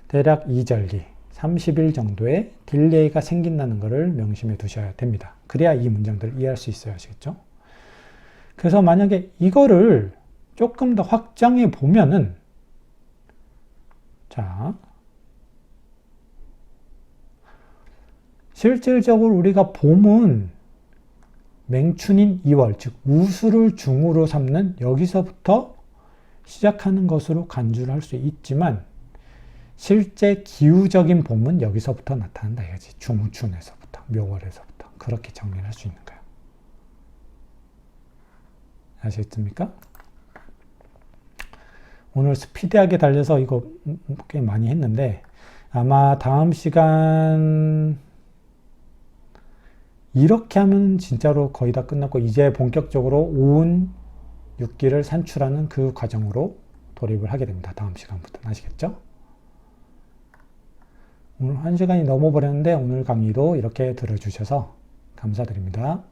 대략 2절기, 30일 정도의 딜레이가 생긴다는 것을 명심해 두셔야 됩니다. 그래야 이 문장들을 이해할 수 있어요. 아시겠죠? 그래서 만약에 이거를 조금 더 확장해 보면은 자, 실질적으로 우리가 봄은 맹춘인 2월, 즉 우수를 중으로 삼는 여기서부터 시작하는 것으로 간주를 할 수 있지만 실제 기후적인 봄은 여기서부터 나타난다 이거지. 중춘에서부터, 묘월에서부터 그렇게 정리를 할 수 있는 거예요. 아시겠습니까? 오늘 스피디하게 달려서 이거 꽤 많이 했는데 아마 다음 시간 이렇게 하면 진짜로 거의 다 끝났고 이제 본격적으로 오은 6기를 산출하는 그 과정으로 돌입을 하게 됩니다. 다음 시간부터. 아시겠죠? 오늘 1시간이 넘어버렸는데 오늘 강의도 이렇게 들어주셔서 감사드립니다.